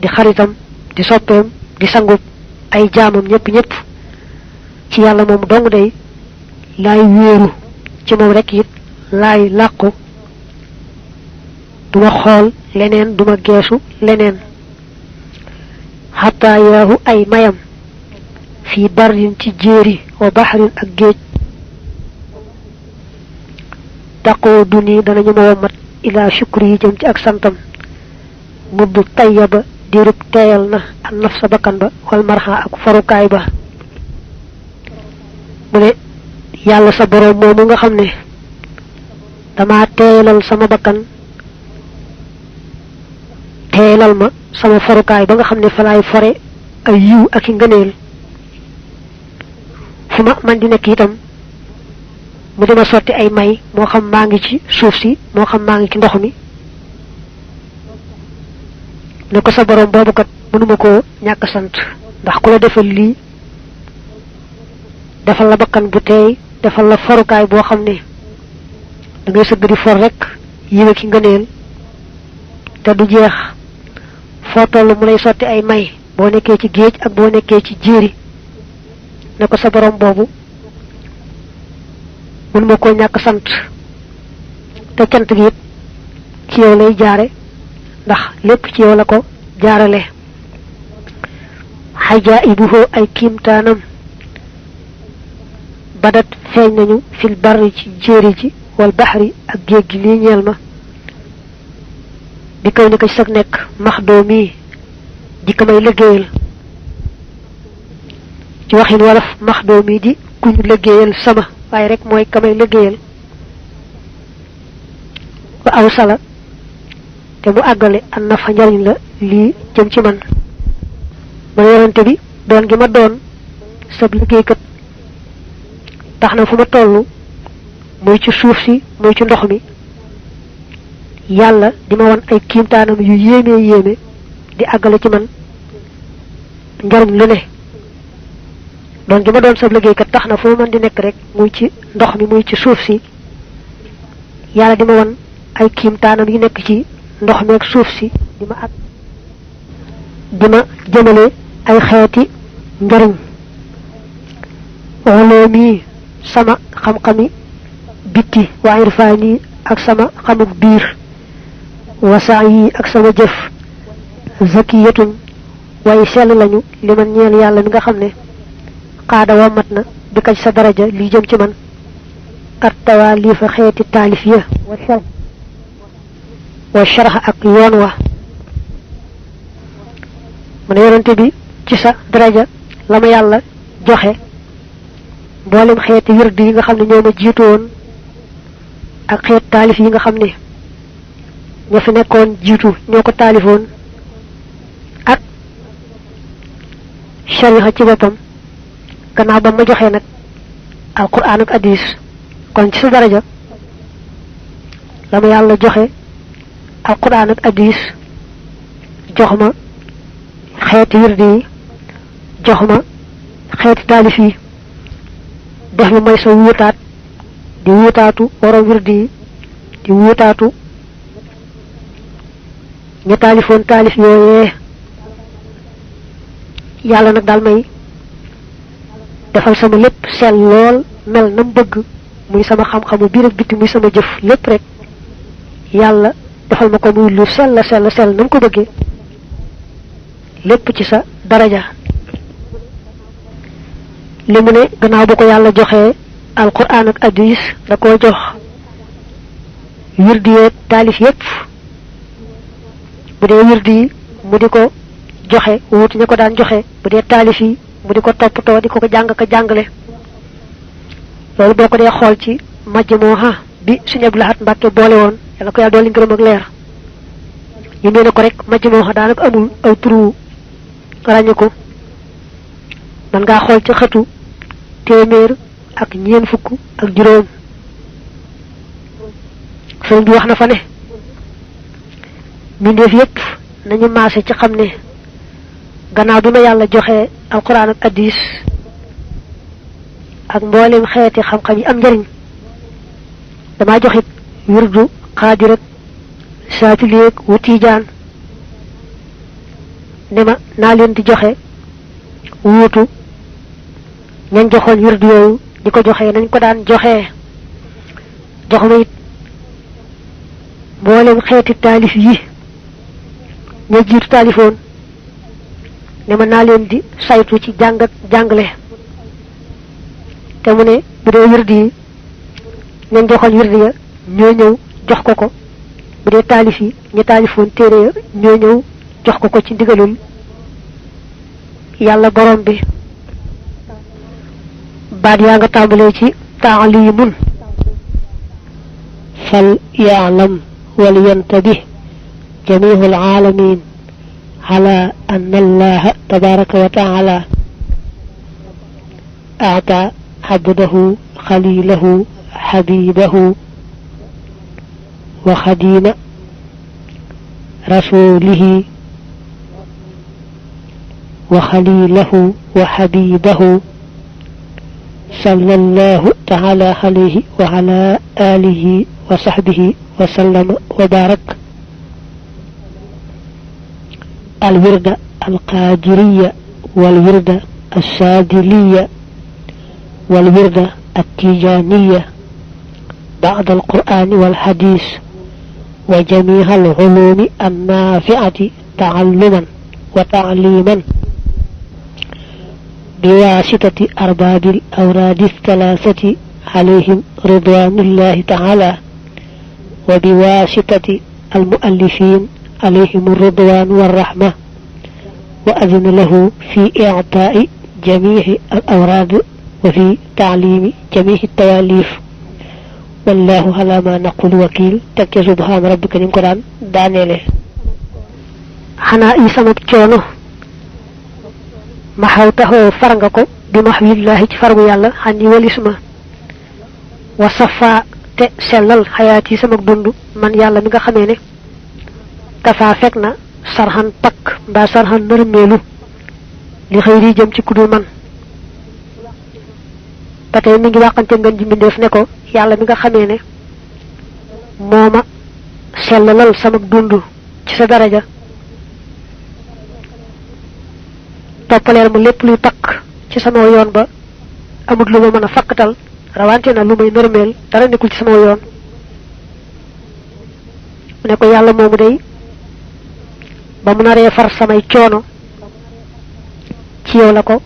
di xaritam di soppeem di sangub ay jaamam ñëpp ci yàlla moom dong day laay wéeru ci moom rek it laay làqu duma xool leneen duma geesu leneen xataa yaahu ay mayam fii barin ci jéeri wa baxarin ak géej taqoo duni danañu ma wommat ila shukri yi jëm ci ak santam mudd tayyaba diirub teeyal na an naf sa bakkan ba wal marxa ak farukaay ba mu ne yàlla sa boroom moomu nga xam ne dama teeyalal sama bakkan teeyalal ma sama farukaay ba nga xam ne fa laay fore ay yiw ak i ngëneel fu ma man di nekk itam mu dima sotti ay may moo xam maa ngi ci suuf si moo xam maa ngi ci ndox mi ne ko sa boroom boobu kat mënuma koo ñàkk sant ndax ku la defal lii defal la bakkan bu teey defal la farukaay boo xam ne da ngay sëgg di for rek yiwe ki ngëneel te du jeex foo toll mu lay sotti ay may boo nekkee ci géej ak boo nekkee ci jéeri ne ko sa boroom boobu mun ma ko ñàkk sant te cant gi ci yow lay jaare ndax lépp ci yow la ko jaarale xajaibuhu ay kiimtaanam badat feeñ nañu fil barri ci jéeri ji wal baxri ak géej gi lii ñeel ma bi kaw ni ko ci sag nekk maxdoomi di ka may liggéeyal ci waxin wolof maxdoomi di ku ñu liggéeyal sama waaye rek mooy ka may liggéeyal wa aw sala te mu àggale an na fa njariñ la lii jëm ci man yonante bi doon gi ma doon sab liggéeykat tax na fu ma toll muy ci suuf si muy ci ndox mi yàlla di ma won ay kiimtaanam yu yéeme di àggale ci man njariñ lu ne doon gi ma doon sab liggéeykat tax na fu ma mën di nekk rek muy ci ndox mi muy ci suuf si yàlla di ma won ay kiimtaanam yi nekk ci ndox mi ak suuf si di ma jëmale ay xeeti njariñ woloo mi sama xam-xami bitti wa irfaani ak sama xamuk biir wasaa yi ak sama jëf zakiyatun way sell lañu li man ñeel yàlla mi nga xam ne xaada wa mat na bi kaj sa daraja li jëm ci man at tawaalifa xeeti taalif ya wa sharha ak yoon wa man yonante bi ci sa daraja la ma yàlla joxe mboolem xeeti wird yi nga xam ne ñoo ma jiitu woon ak xeet taalif yi nga xam ne ña fi nekkoon jiitu ñoo ko taalifoon ak shariha ci boppam gannaaw ba ma joxee nag alquran ak hadis kon ci sa daraja la ma yàlla joxe alquran ak hadis jox ma xeeti wird yi jox ma xeeti taalif yi def ma may sa wuutaat di wuutaatu waroom wird yi di wuutaatu ña taalifoon taalif yooyee yàlla nag daal may defal sama lépp sell lool mel na mu bëgg muy sama xam-xamu biir ak biti muy sama jëf lépp rek yàlla defal ma ko muy lu sell na mu ko bëggee lépp ci sa daraja li mu ne gannaaw bu ko yàlla joxee alquran ak hadis da koo jox wirdi yeeg taalif yépp bu dee wirdi yi mu di ko joxe wuutu ña ko daan joxe bu dee taalif yi mu di ko toppatoo di ko jàng ka jàngale loolu boo ko dee xool ci majmuha bi Sëriñ Abdou Lahad Mbàkke boole woon yàlla ko yàlla dool li ngërëm ak leer ñu ne ko rek majmuha daanaka amul aw turu ràññe ko man ngaa xool ca xëtu téeméer ak ñeent fukk ak juróom sëriñ bi wax na fa ne mbindeef yépp nañu maase ci xam ne gannaaw bi ma yàlla joxe alquran ak hadis ak mboolem xeeti xam-xam yi am njëriñ damaa joxit wirdu xaadir ak saatiliyeeg wu tiijaan ne ma naa leen di joxe wuutu ñañ joxoon wirdu yooyu di ko joxe nañ ko daan joxe jox ma it mboolem xeeti taalif yi ña jiitu taalifoon ne ma naa leen di saytu ci jàng ak jàngale te mu ne bu dee wirdi yi ñañ joxoon wirdi ya ñoo ñëw jox ko bu dee taalif yi ña taalifoon téere ya ñoo ñëw jox ko ci ndigalul yàlla borom bi baat yaa nga tàmbalee ci taalimun fal yaalam wal yantabih jamiihul aalamiin ala anna allaha tabaraka wa taala aata abdahu xalilahu xabibahu wa xadima rasulihi wa xalilahu wa xabibahu sallallahu taala alayhi wa ala alihi wa sahbihi wa sallama wa barak الوردة القادرية والوردة السادلية والوردة التيجانية بعد القرآن والحديث وجميع العلوم النافعة تعلما وتعليما بواسطة أرباب الأوراد الثلاثة عليهم رضوان الله تعالى وبواسطة المؤلفين عليهم الرضوان والرحمة وأذن له في إعطاء جميع الأوراد وفي تعليم جميع التواليف والله على ما نقول وكيل تك سبحان ربك نيم قران دانيله حنا إيسامك تشونو ما حوته فرنغكو بمحو الله فرغو يالا حني وليسما وصفا te sellal xayaati sama dund man yàlla mi nga xamee ne dafa fekk na sarxan takk mbaa sarxan nërmeelu li xëyri jëm ci kudul man ba tey mi ngi waxante ngeen ji mbindeef ne ko yàlla mi nga xamee ne mooma sellalal sama dund ci sa daraja toppaleel mu lépp luy takk ci sama yoon ba amut lu ma mën a fakkatal rawante na lu may nërmeel dara nekkul ci sama yoon mu ne ko yàlla moomu day ba mu naree far samay coono ci yow la ko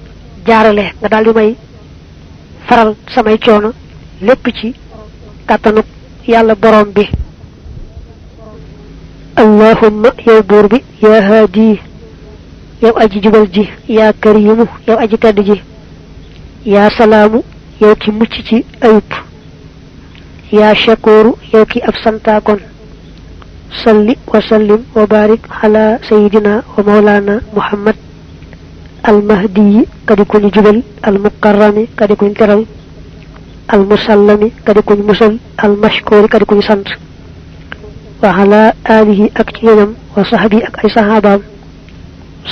jaarale nga daal di may faral samay coono lépp ci kàttanu yàlla borom bi allahumma yow buur bi yaa haadi yow aji jubal ji yaa karimu yow aji tedd ji yaa salaamu yow ki mucc ci ayub yaa shakuru yow ki ab santaakon salli wa sallim wa barik ala sayidina wa maulana muhammad al mahdi kadi ko ñu jubal al mukarrami kadi ko ñu teral al musallami kadi ko ñu musal al mashkuri kadi ko ñu sant wa ala alihi ak ci ñoom wa sahbi ak ay sahabaam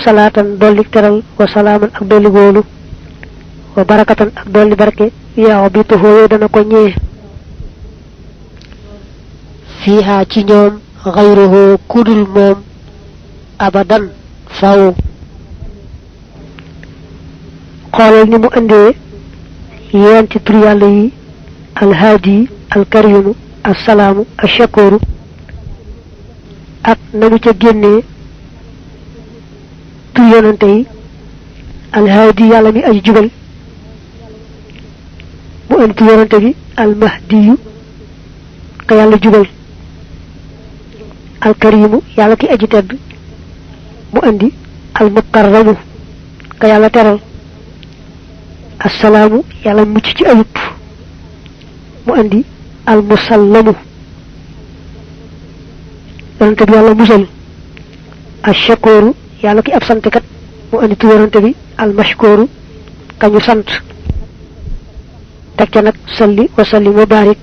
salatan dolli teral wa salaman ak dolli góolu wa barakatan ak dolli barke yaa bi tuxoo dana ko ñee fiha ci ñoom xayruhu kudul moom abadan faw xoolal ni mu indee yenti tur yàlla yi alhaadi alkarimu assalaamu ashakuru ak namu ca génnee tur yonante yi alhaadi yàlla mi ay jubal mu andi yonante bi al mahdiyu ka yàlla jubal al karimu yàlla ki aji tedd mu andi al mukarramu ka yàlla teral assalaamu yàlla mucc ci ayub mu andi al musallamu yonante bi yàlla musal ashakuru yàlla ki ab santkat mu andi tu yonante bi al mashkuru kañu sant teg ca nag salli wa sallim wa barik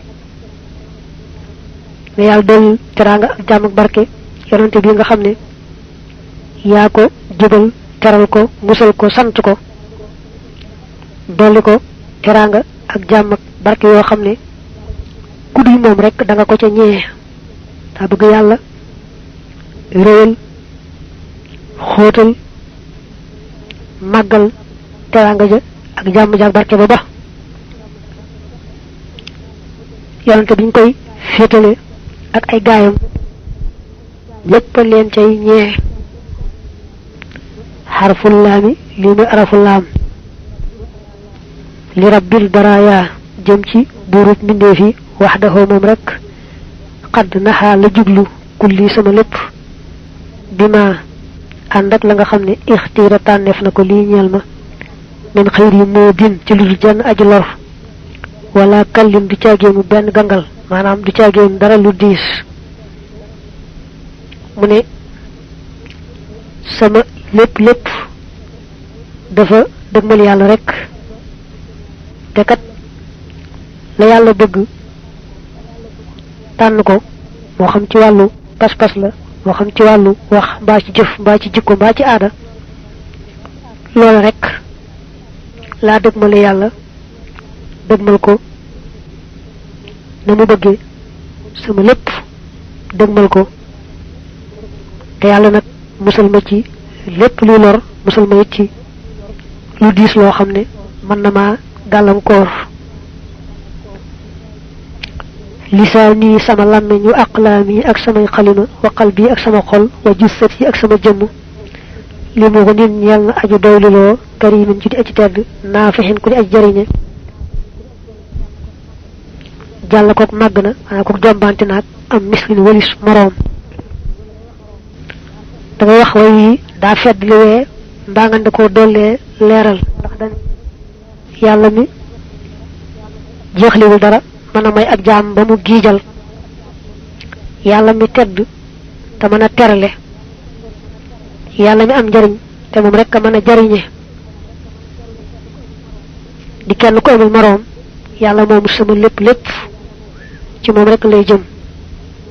ne yàlla dool teraanga ak jàmm ak barke yonante bi nga xam ne yaa ko jubal teral ko musal ko sant ko dolli ko teraanga ak jàmm ak barke yoo xam ne ku dul moom rek da nga ko ca ñee daa bëgg yàlla réyal xóotal màggal teraanga ja ak jàmm ja ak barke ba yonante biñ koy féetale ak ay gaayam lépp leen cay ñee xarful laami lii muy araful laam li rabbil baraya jëm ci buurub mbindeef yi waxdahu moom rek xadd naxaa la jublu kulli sama lépp bi ma ànd ak la nga xam ne ixtiira tànneef na ko lii ñeel ma min xëyri moo din ci lu dul jenn aji lor wala kallim du caageenu benn gangal maanaam du caageenu dara lu diis mu ne sama lépp dafa dëgmal yàlla rek te kat la yàlla bëgg tànn ko moo xam ci wàllu pas-pas la moo xam ci wàllu wax mbaa ci jëf mbaa ci jikko mbaa ci aada loolu rek laa dëgmale yàlla dëgmal ko na mu bëggee sama lépp dëgmal ko te yàlla nag musal ma ci lépp luy lor musal ma it ci lu diis loo xam ne mën na maa gàllankoor lisaani sama làmmiñ wa aqlaami ak samay xalima wa qalbi ak sama xol wa jussati ak sama jëmm li mu ko nit ñeel na aju doyluloo karimin ci di aji tedd naafixin ku di aji jariñe jàll kook màgg na xanaa kook jombante naag am mislin walis moroom da ngay wax way yi daa fedd li wee mbaa nga ko dollee leeral ndax dañ yàlla mi jeexliwul dara mën a may ab jaam ba mu giijal yàlla mi tedd te mën a terale yàlla mi am njariñ te moom rek a mën a jariñe di kenn ko amul moroom yàlla moomu sama lépp ci moom rek lay jëm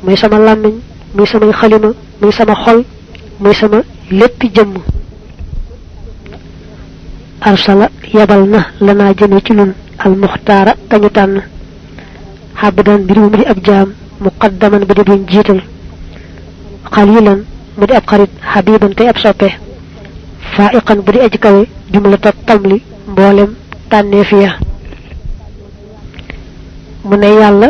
muy sama làmmiñ muy samay xalima muy sama xol muy sama léppi jëmm arsala yabal na lanaa jëme ci nun al muxtaara kañu tànn xabdan mbir mu di ab jaam muqaddaman ba di buñ jiital xalilan mu di ab xarit xabiban tey ab soppe faiqan bu di aji kawe jumla ta tamli mboolem tànneef ya mu ne yàlla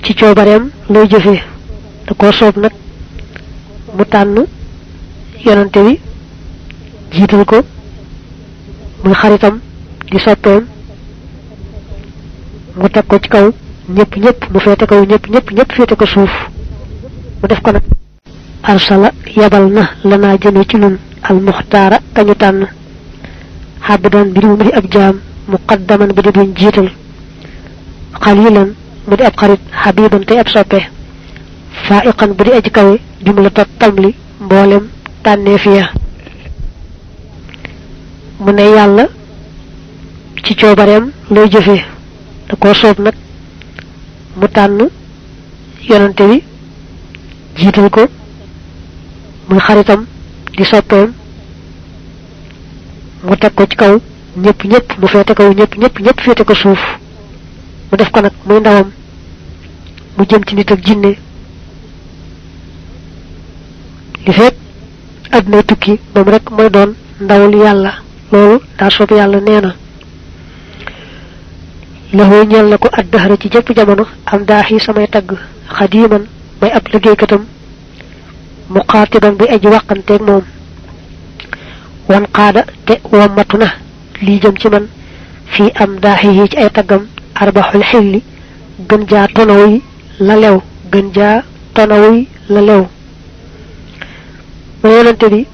ci coobareem lay jëfee da koo soob nag mu tànn yonante wi jiital ko muy xaritam di soppeem mu teg ko ci kaw ñëpp mu féete kaw ñëpp féete ko suuf mu def ko nag arsala yabal na lanaa jëme ci nun al muxtaara kañu tànn xabdan mbir mu di ab jaam muqaddaman ba di buñ jiital xalilan mu di ab xarit xabiban tey ab soppe faiqan bu di aji kawe jumla ta tamli mboolem tànneef ya mu ne yàlla ci coobareem lay jëfee da koo soob nag mu tànn yonante wi jiital ko muy xaritam di soppeem mu teg ko ci kaw ñëpp mu féete kaw ñëpp féete ko suuf mu def ko nag muy ndawam mu jëm ci nit ak jinne li fekk àdduna tukki moom rek mooy doon ndawul yàlla loolu daa soob yàlla nee na lahu ñeel na ko addahra ci jëpp jamono am daax yi samay tagg xadiman may ab liggéeykatam muqaatiban bi aji wàqanteeg moom wan qaada te wommatu na lii jëm ci man fii am daax yi ci ay taggam arbaxul xilli gën jaa tonawuy la lew mu yonante bi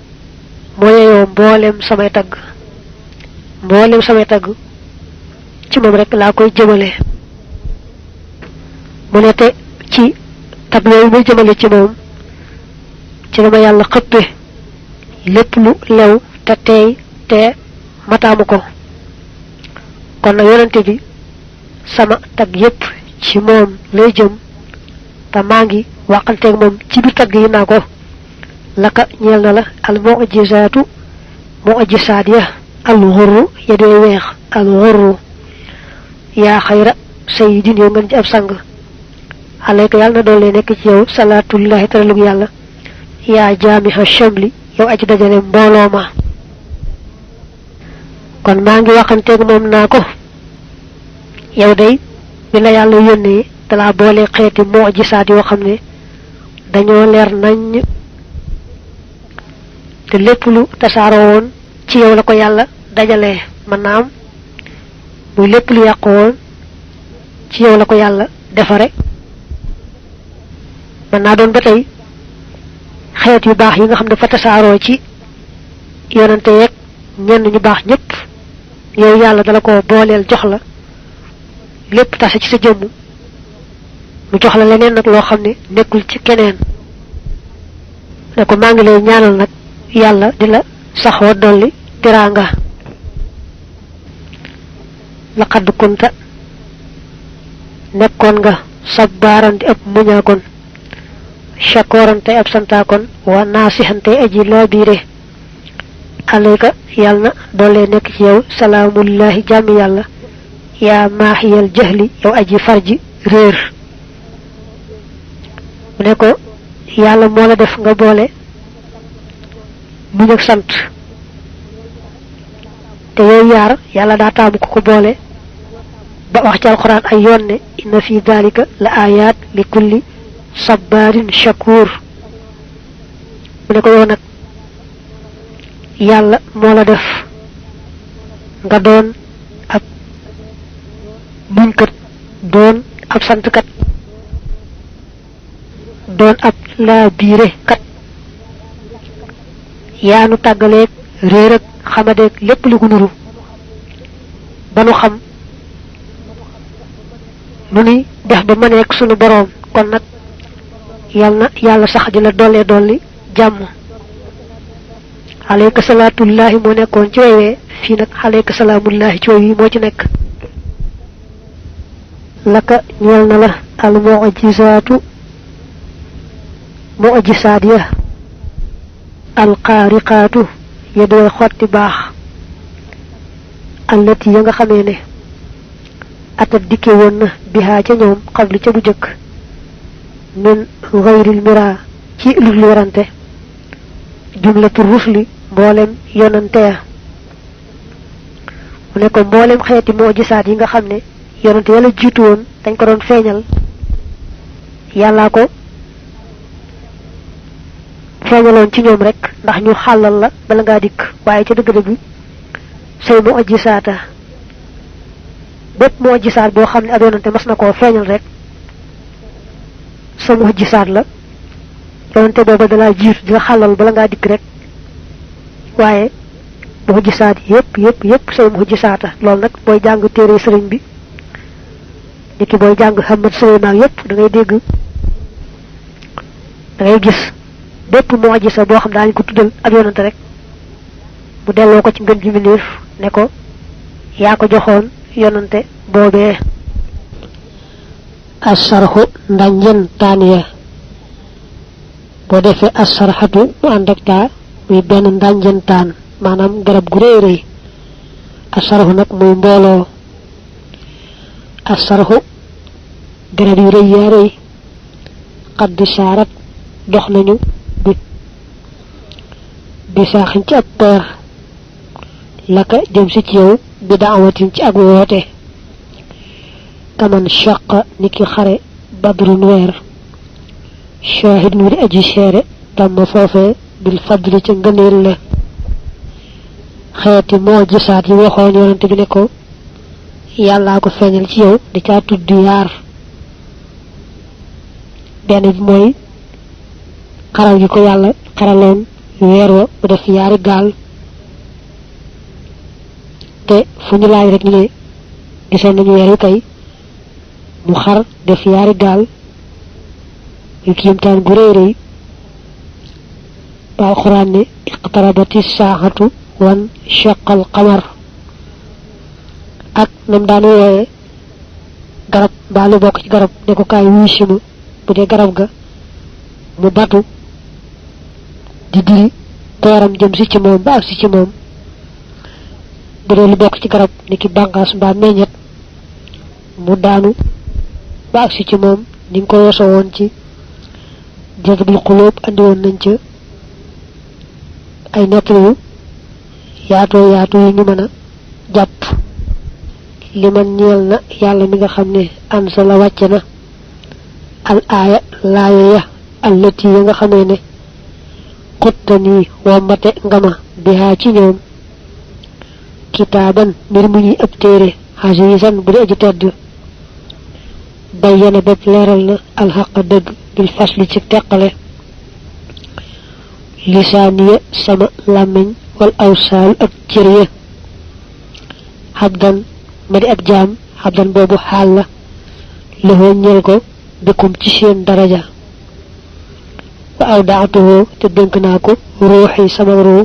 moo yeyoo mboolem samay tagg ci moom rek laa koy jëmale mu ne te ci tagg yooyu muy jëmale ci moom ci dama yàlla xëppe lépp lu lew te teey te mataamu ko kon nag yonante bi sama tagg yépp ci moom lay jëm te maa ngi waxanteeg moom ci biir tagg yi naa ko laka ñeel na la al mu'jisaat ya al ghurru ya dee weex al ghurru yaa xayra sayyidin yow ngeen ci ab sang alayka yàlla na doole nekk ci yow salaatullahi taralug yàlla yaa jaamiha shamli yow aji dajale mbooloo ma kon maa ngi waxanteeg moom naa ko yow day bi la yàlla yónnee dalaa boole xeeti mu'jisaat yoo xam ne dañoo leer nañ te lépp lu tasaaroo woon ci yow la ko yàlla dajalee mën naa am muy lépp lu yàqu woon ci yow la ko yàlla defare mën naa doon ba tey xeet yu baax yi nga xam ne dafa tasaaroo ci yonante yeeg ñenn ñu baax ñëpp yow yàlla dala ko booleel jox la lépp tase ci sa jëmm mu jox la leneen nag loo xam ne nekkul ci keneen ne ko maa ngi lay ñaanal nag yàlla di la saxoo dolli teraanga laqad kunta nekkoon nga sabbaaran di ab muñaakoon shakooran tey ab santaakoon wa naasihan tey aji laabiire alayka yàlla na doole nekk ci yow salaamullahi jàmmi yàlla yaa maaxiyal jahli yow aji farji réer mu ne ko yàlla moo la def nga boole muñ ak sant te yooyu yaar yàlla daa taamu ko boole ba wax ci alquran ay yoon ne inna fi dalika la ayat li kulli sabbarin shakur mu ne ko yow nag yàlla moo la def nga doon ab muñkat doon ab santkat doon ab laa biire kat yaanu tàggaleeg réer ak xamadeeg lépp li ko nuru ba nu xam nu ni def ba mëneek sunu boroom kon nag yàlla sax di la dolli jàmm alayka salaatullahi moo nekkoon ci woywee fii nag alayka salaamullahi ci woy yi moo ci nekk laka ñeel na la al mu'jisaat ya al qaariqaatu ya doy xotti baax allati ya nga xamee ne atat dikke woon na bihaa ca ñoom xabli ca bu jëkk min gayril mira ci lu werante jumlatu rusli mboolem yonante ya mu ne ko mboolem xeeti mu'jisaat yi nga xam ne yonante yàlla jiitu woon dañ ko doon feeñal yàllaa ko feeñaloon ci ñoom rek ndax ñu xàllal la bala ngaa dikk waaye ca dëgg-dëgg say mu'jisaata bépp mu'jisaat boo xam ne ab yonante mas na koo feeñal rek sa mu'jisaat la yonante booba dalaa jiitu di la xàllal bala ngaa dikk rek waaye mu'jisaat yépp say mu'jisaata loolu nag booy jàng téere sëriñ bi niki booy jàng Ahmad Suleymaan yépp da ngay dégg da ngay gis bépp mu'jiza boo xam daañu ko tuddal ab yonante rek mu delloo ko ci ngën ji mbindéef ne ko yaa ko joxoon yonante boobee asarxu ndanjen taan ya boo defee asarxatu mu ànd ak taa muy benn ndanjen taan maanaam garab gu rëy rëy asarxu nag muy mbooloo asarxu garab yu rëy yaa rëy xadd saarat dox nañu bi saaxin ci ab peer laka jëm si ci yow bi daawatin ci ak woote kaman shaqa ni ki xare badrun weer shahid nu di aji seere tamma foofee bil fadli ca ngëneel la xeeti mu'jisaat yi waxoon yonante bi ne ko yàllaa ko feeñal ci yow di caa tudd yaar benn bi mooy xaral gi ko yàlla xaraloon weer wa bu def yaari gaal te fu ñu laaj rek ñu ne gisoon nañu weer wi kay mu xar def yaari gaal yu kiimtaan gu rëy rëy ba alxuraan ne iqtarabati saaxatu wan shaqal qamar ak nam daan wooye garab mbaa lu bokk ci garab ne ko kaay wuy si ma bu dee garab ga mu batu di diri tooram jëm si ci moom ba ak si ci moom bu dee lu bokk ci garab ni ki bànqaas mbaa meññet mu daanu ba ak si ci moom ni nga ko yosoo woon ci jazbul xulóob andi woon nañ ca ay nettali yu yaatoo yaatu yu ñu mën a jàpp li man ñeel na yàlla mi nga xam ne ansa la wàcce na al aaya laaya ya allati ya nga xamee ne xuttanii wommate nga ma bihaa ci ñoom kitaaban mbir mu ñuy ëpp téere xasiisan bu di aji tedd bayyana bépp leeral na alxaqa dëgg bil fasli ci teqale lisaaniya sama làmmiñ wal awsaal ak cër ya xabdan ma di ab jaam xabdan boobu xaal la loxoo ñeel ko bikum ci seen daraja wa awdaatuhu te dénk naa ko ruuxi sama ruu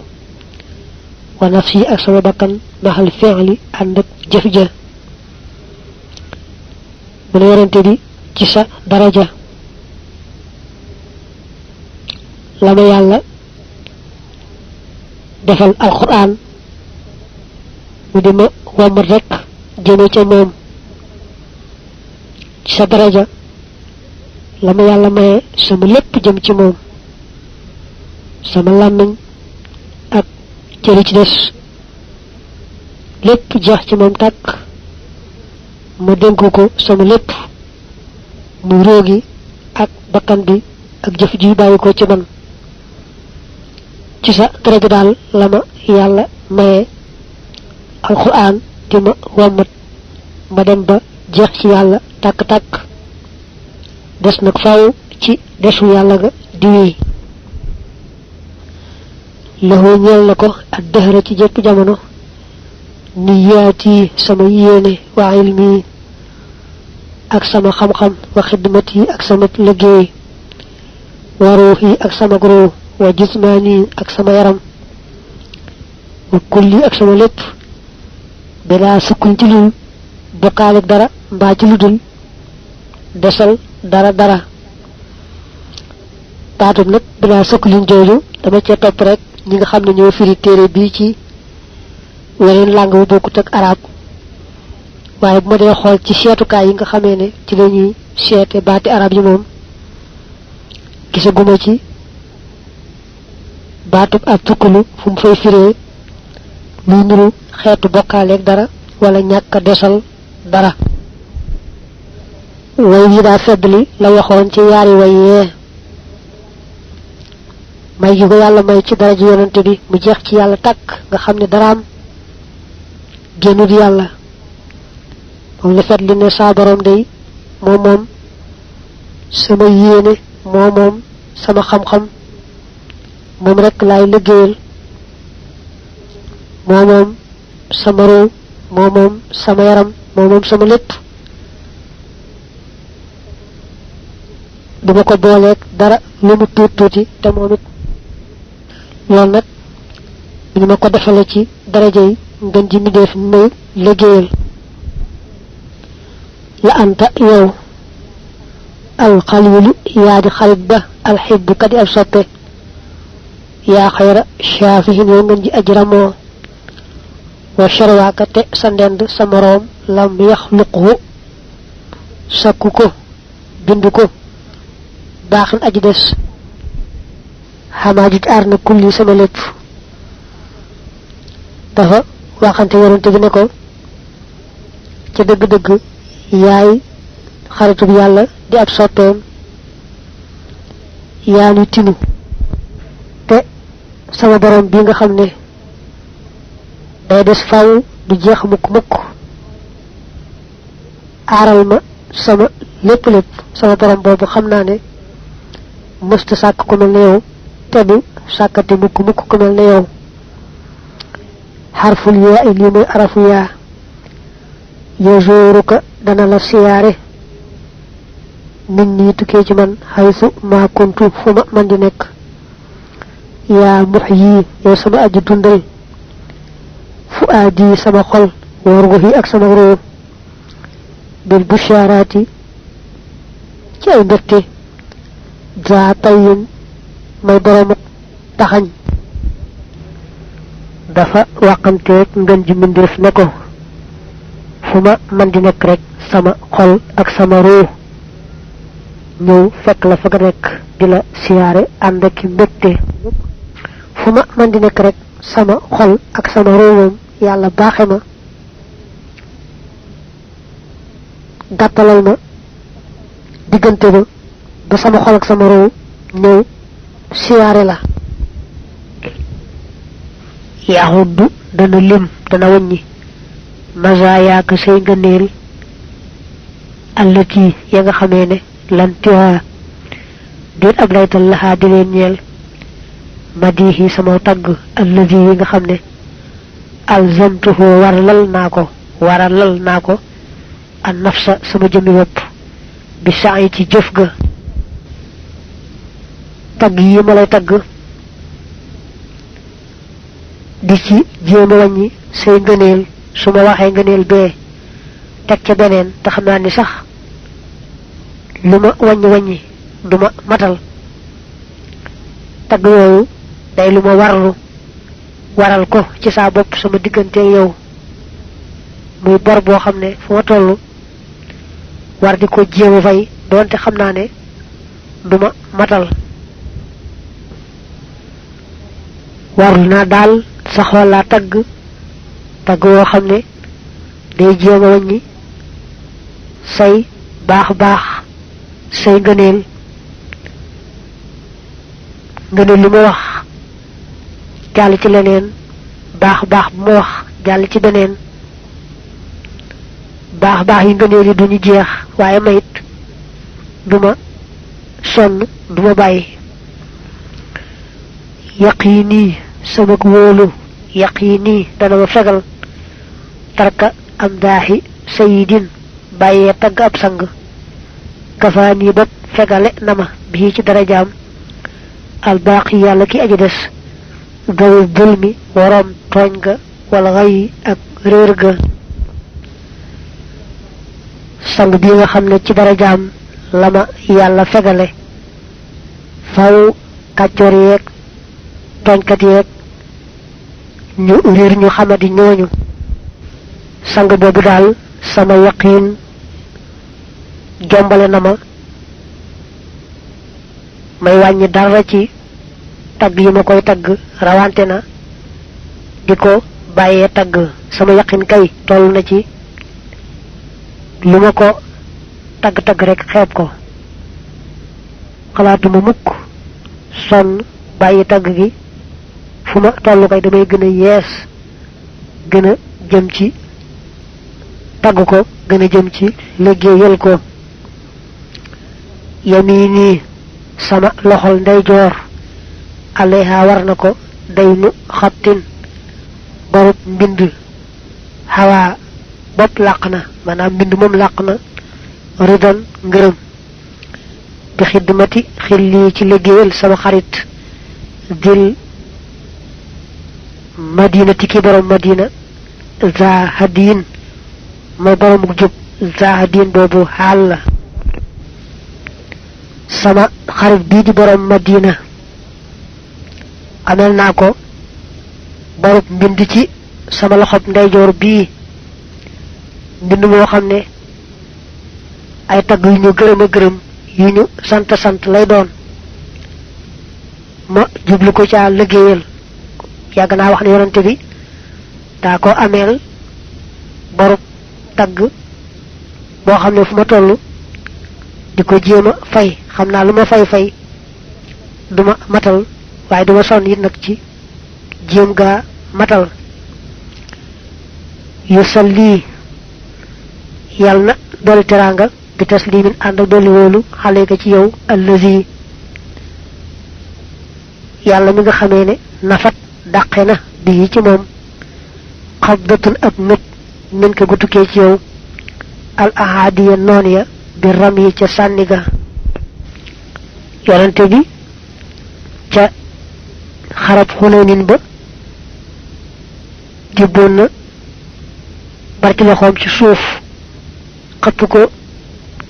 wa nafsi ak sama bakkan maxal fi'li ànd ak jëf ja mu ne warante bi ci sa daraja la ma yàlla defal alquran mu di ma wommat rek jëme ca moom ci sa daraja la ma yàlla maye sama lépp jëm ci moom sama làmmiñ ak cëri ci des lépp jeex ci moom tàkk ma dénk ko sama lépp muy roogi ak bakkan bi ak jëf ji bàyyi ko ci man ci sa tere gi daal la ma yàlla maye alquran di ma wommat ma dem ba jeex ci yàlla tàkk-tàkk des nag faaw ci desu yàlla ga di wéy lahu ñeel na ko ak dëhëra ci jëpp jamono niyaati sama yéene wa ilmi ak sama xam-xam wa xidmati ak sama liggéey wa ruuhi ak sama ruu wa jismaani ak sama yaram wa kulli ak sama lépp bilaa sukkuñ ci lu bokkaale dara mbaa ci lu dul desal dara baatub nag bilaa sukkuliñ jooju dama cee topp rek ñi nga xam ne ñoo firi téere bii ci weneen langue bu bokkut ak arab waaye bu ma dee xool ci seetukaay yi nga xamee ne ci la ñuy seete baati arab yi moom gisaguma ci baatub ab tukkulu fu mu fay firee luy nuru xeetu bokkaaleeg dara wala ñàkk a desal dara way yi daa feddli la waxoon ci yaari way yee may gi ko yàlla may ci dara ji yonante bi mu jeex ci yàlla tàkk nga xam ne daraam génnut yàlla moom la fet li ne saa borom day moom sama yéene moom sama xam-xam moom rekk laay liggéeyal moom sama ruu moom sama yaram moom sama lépp duma ko booleeg dara lu mu tuuti te moom it loolu nag ñu ma ko defale ci daraja yi ngën ji mi def may liggéeyal la anta yow alxalilu yaa di xarit ba alxibbu ka di ab soppe yaa xayra shaafihin yow ngën ji ajramoo wa sharwaaka te sa ndend sa moroom lam yaxluqhu sakku ko bindu ko baax na aji des xamaajit aar na kulli sama lépp dafa waxante yonante bi ne ko ca dëgg-dëgg yaay xaritub yàlla di ab soppeem yaa ni tinu te sama borom bi nga xam ne day des faw du jeex mukk aaral ma sama lépp sama borom boobu xam naa ne mësta sàkk ku mel ne yow te du sàkkate mukk ku mel ne yow xarful yaa i lii mooy arafu yaa yozooruka dana la siyaare nit ñi tukkee ci man xaysu maa kuntu fu ma man di nekk yaa mux yii yow sama aji dundal fu aadi sama xol wa ruuxi ak sama ruu bil bushaaraati ci ay mbégte daa tayin may boroomu taxañ dafa waxanteeg ngën ji mbindeef ne ko fu ma man di nekk rek sama xol ak sama ruu ñëw fekk la fa nga nekk di la siyaare ànd ak mbégte fu ma man di nekk rek sama xol ak sama ruu moom yàlla baaxe ma gàttalal ma diggante ba sama xol ak sama ruu ñëw siyaare la yaxuddu dana lim dana wàññi mazaayaaka say ngëneel allati ya nga xamee ne lantihaa déet ab laytal laxaa di leen ñeel madihi sama tagg alladi yi nga xam ne alzamtuhu waralal naa ko an nafsa sama jëmmi bopp bi saay ci jëf ga tagg yi ma lay tagg di ci jéem a wàññi say ngëneel su ma waxee ngëneel bee teg ca beneen te xam naa ni sax lu ma wàññi du ma matal tagg yooyu day lu ma waral ko ci saa bopp sama diggante yow muy bor boo xam ne fu ma toll war di ko jéem a fay doonte xam naa ne du ma matal warul naa daal saxoo laa tagg woo xam ne day jéem a wàññi say baax baax say ngëneel ngëneel li mu wax jàll ci leneen baax baax bu mu wax jàll ci beneen baax baax yi ngëneel yi duñu jeex waaye mayit duma sonn duma bàyyi yaqini sama wóolu yaqini dana ma fegal tarka am daaxi sayidin bàyyee tagg ab sang kafaani bopp fegale na ma bii ci darajaam albaaqi yàlla ki aji des gawi bulmi waroom tooñ ga wala xay ak réer ga sang bi nga xam ne ci darajaam lama yàlla fegale faw kàccoor yeeg tooñkat yeeg ñu réer ñu xamadi ñooñu sang boobu daal sama yaqiin jombale na ma may wàññi dara ci tagg yi ma koy tagg rawante na di ko bàyyee tagg sama yaqiin kay toll na ci lu ma ko tagg-tagg rek xeeb ko xalaatuma mukk sonn bàyyi tagg gi fu ma toll kay damay gën a yees gën a jëm ci tagg ko gën a jëm ci liggéeyal ko yamini sama loxol ndeyjoor alayha war na ko day nu xattin barub mbind xawaa bopp làq na maanaam mbind moom làq na ridan ngërëm bi xidmati xilli ci liggéeyal sama xarit dil madinati ki borom madina zahadin mooy borom jub zahadin boobu xaal la sama xarit bii di borom madina amel naa ko barub mbind ci sama loxob ndeyjoor bii mbind moo xam ne ay tagg yu ñu gërëm a gërëm yu ñu sant lay doon ma jublu ko ca liggéeyal yàgg naa wax ne yonante bi daa ko ameel barub tagg boo xam ne fu ma toll di ko jéem a fay xam naa lu ma fay duma matal waaye duma sonn it nag ci jéem gaa matal yu salli yàlla na dolli teraanga bi taslimin ànd ak dolli wóolu xale ka ci yow allazi yàlla mi nga xamee ne nafat dàqe na bii ci moom xabdatun ab mét min ko gu tukkee ci yow al ahadiya noon ya bi ram yi ca sànni ga yonante bi ca xarab Xunayn ba jibboon na bar ci loxoom ci suuf xëpp ko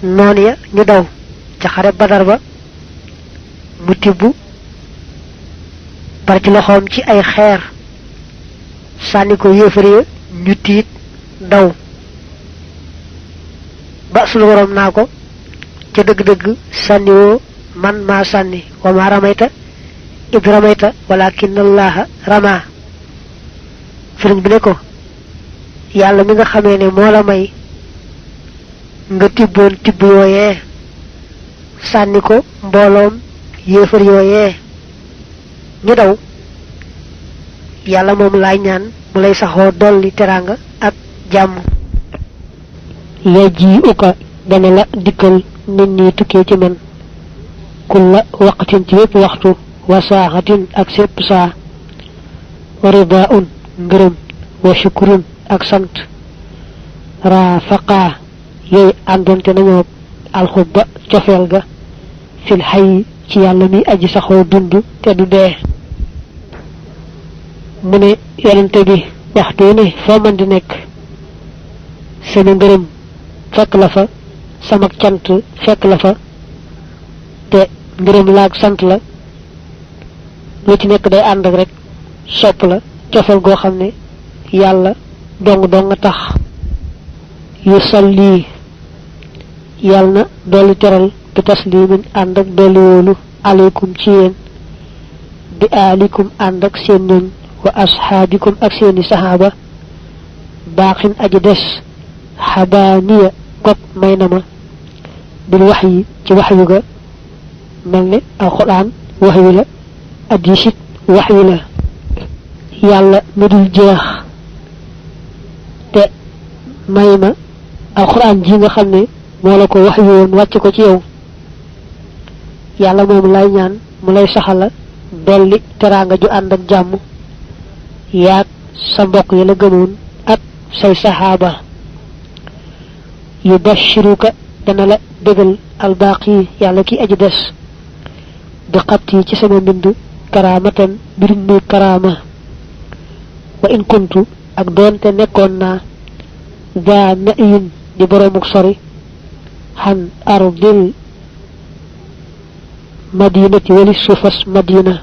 noon ya ñu daw ca xarab Badar ba mu tibb bar ci loxoom ci ay xeer sànni ko yéefar ya ñu tiit daw ba sunu borom naa ko ca dëgg-dëgg sànniwoo man maa sànni wa ma ramayta id ramayta walakin allaha rama sëriñ bi ne ko yàlla mi nga xamee ne moo la may nga tibboon tibb yooyee sànni ko mbooloom yéefar yooyee ñu daw yàlla moom laay ñaan mu lay saxoo dolli teraanga ak jàmm yaji uka dana la dikkal nit ñi tukkee ci man kulla waqtin ci wépp waxtu wa saaxatin ak sépp saa wa ridaun ngërëm wa shukrun ak sant rafaqa yooyu àndoonte nañoo alxubba cofeel ga fil xay ci yàlla mi aji saxoo dund te du dee mu ne yonente bi waxtu ne foo man di nekk sama ngërëm fekk la fa sama cant fekk la fa te ngërëm laag sant la lu ci nekk day ànd ak rek sopp la cofeel goo xam ne yàlla dong nga tax yu salli yàlla na dolli teral bi taslimin ànd ak dolli wóolu aleykum ci yéen bi aalikum ànd ak seen ñoñ wa ashaabikum ak seeni saxaaba baaxin aji des xabaaniya kok may na ma bil wahyi ci wahyu ga melni alquran wahyu la hadisit wahyu la yalla medul jeex te mayma alquran ji nga xamne mo la ko wahyu won wacc ko ci yow yalla mom lay ñaan mu lay saxala dolli teranga ju and ak jamm yaak sa mbokk yi la gëmoon ak say sahaba yubashiruka dana la degal albaqi yalla ki aji dess bi xatti ci sama bindu karamatan bir muy karama wa in kuntu ak donte nekkon na da nayin di boromuk sori han ardil madinati wali sufas madina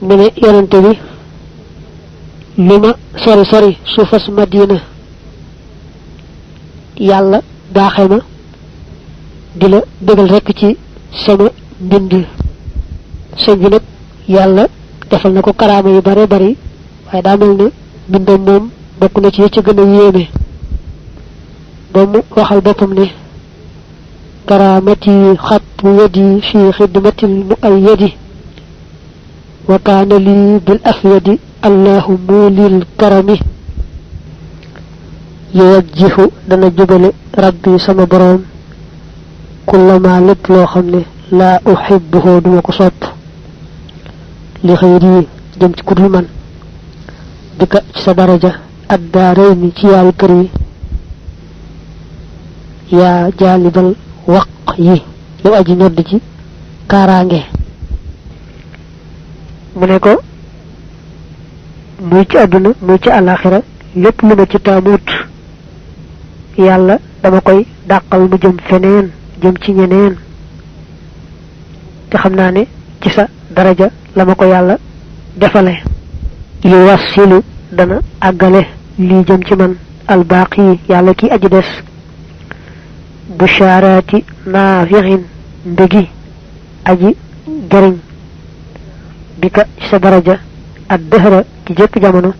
mene yonante bi luma sori sufas madina yalla baaxema dila degal rek ci sama bind sebi nak yalla defal nako karama yu bare bare way da melni bindam mom bokku na ci ci gëna yéme bamu waxal bopam ne karamati khat yadi fi khidmati al-mu'ayyidi wa kana li bil afyadi allahumma lil karami yawajjihu dana jubale rabbi sama borom kullama lepp lo xamne la uhibbuhu duma ko sopp li xeyri jëm ci kudul man dika ci sa daraja ad-darayni ci yaal kër yi ya jalibal waq yi yow aji ñodd ci karange mu ne ko muy ci aduna muy ci alakhirah lepp lu ma ci tamut yalla dama koy dakal mu jëm feneen jëm ci ñeneen te xamna ne ci sa daraja lama ko yalla defale yu wasilu dana agale li jëm ci man al baqi yalla ki aji dess busharati nafi'in ndegi aji jariñ bika ci sa daraja ad dahra ci jëpp jamono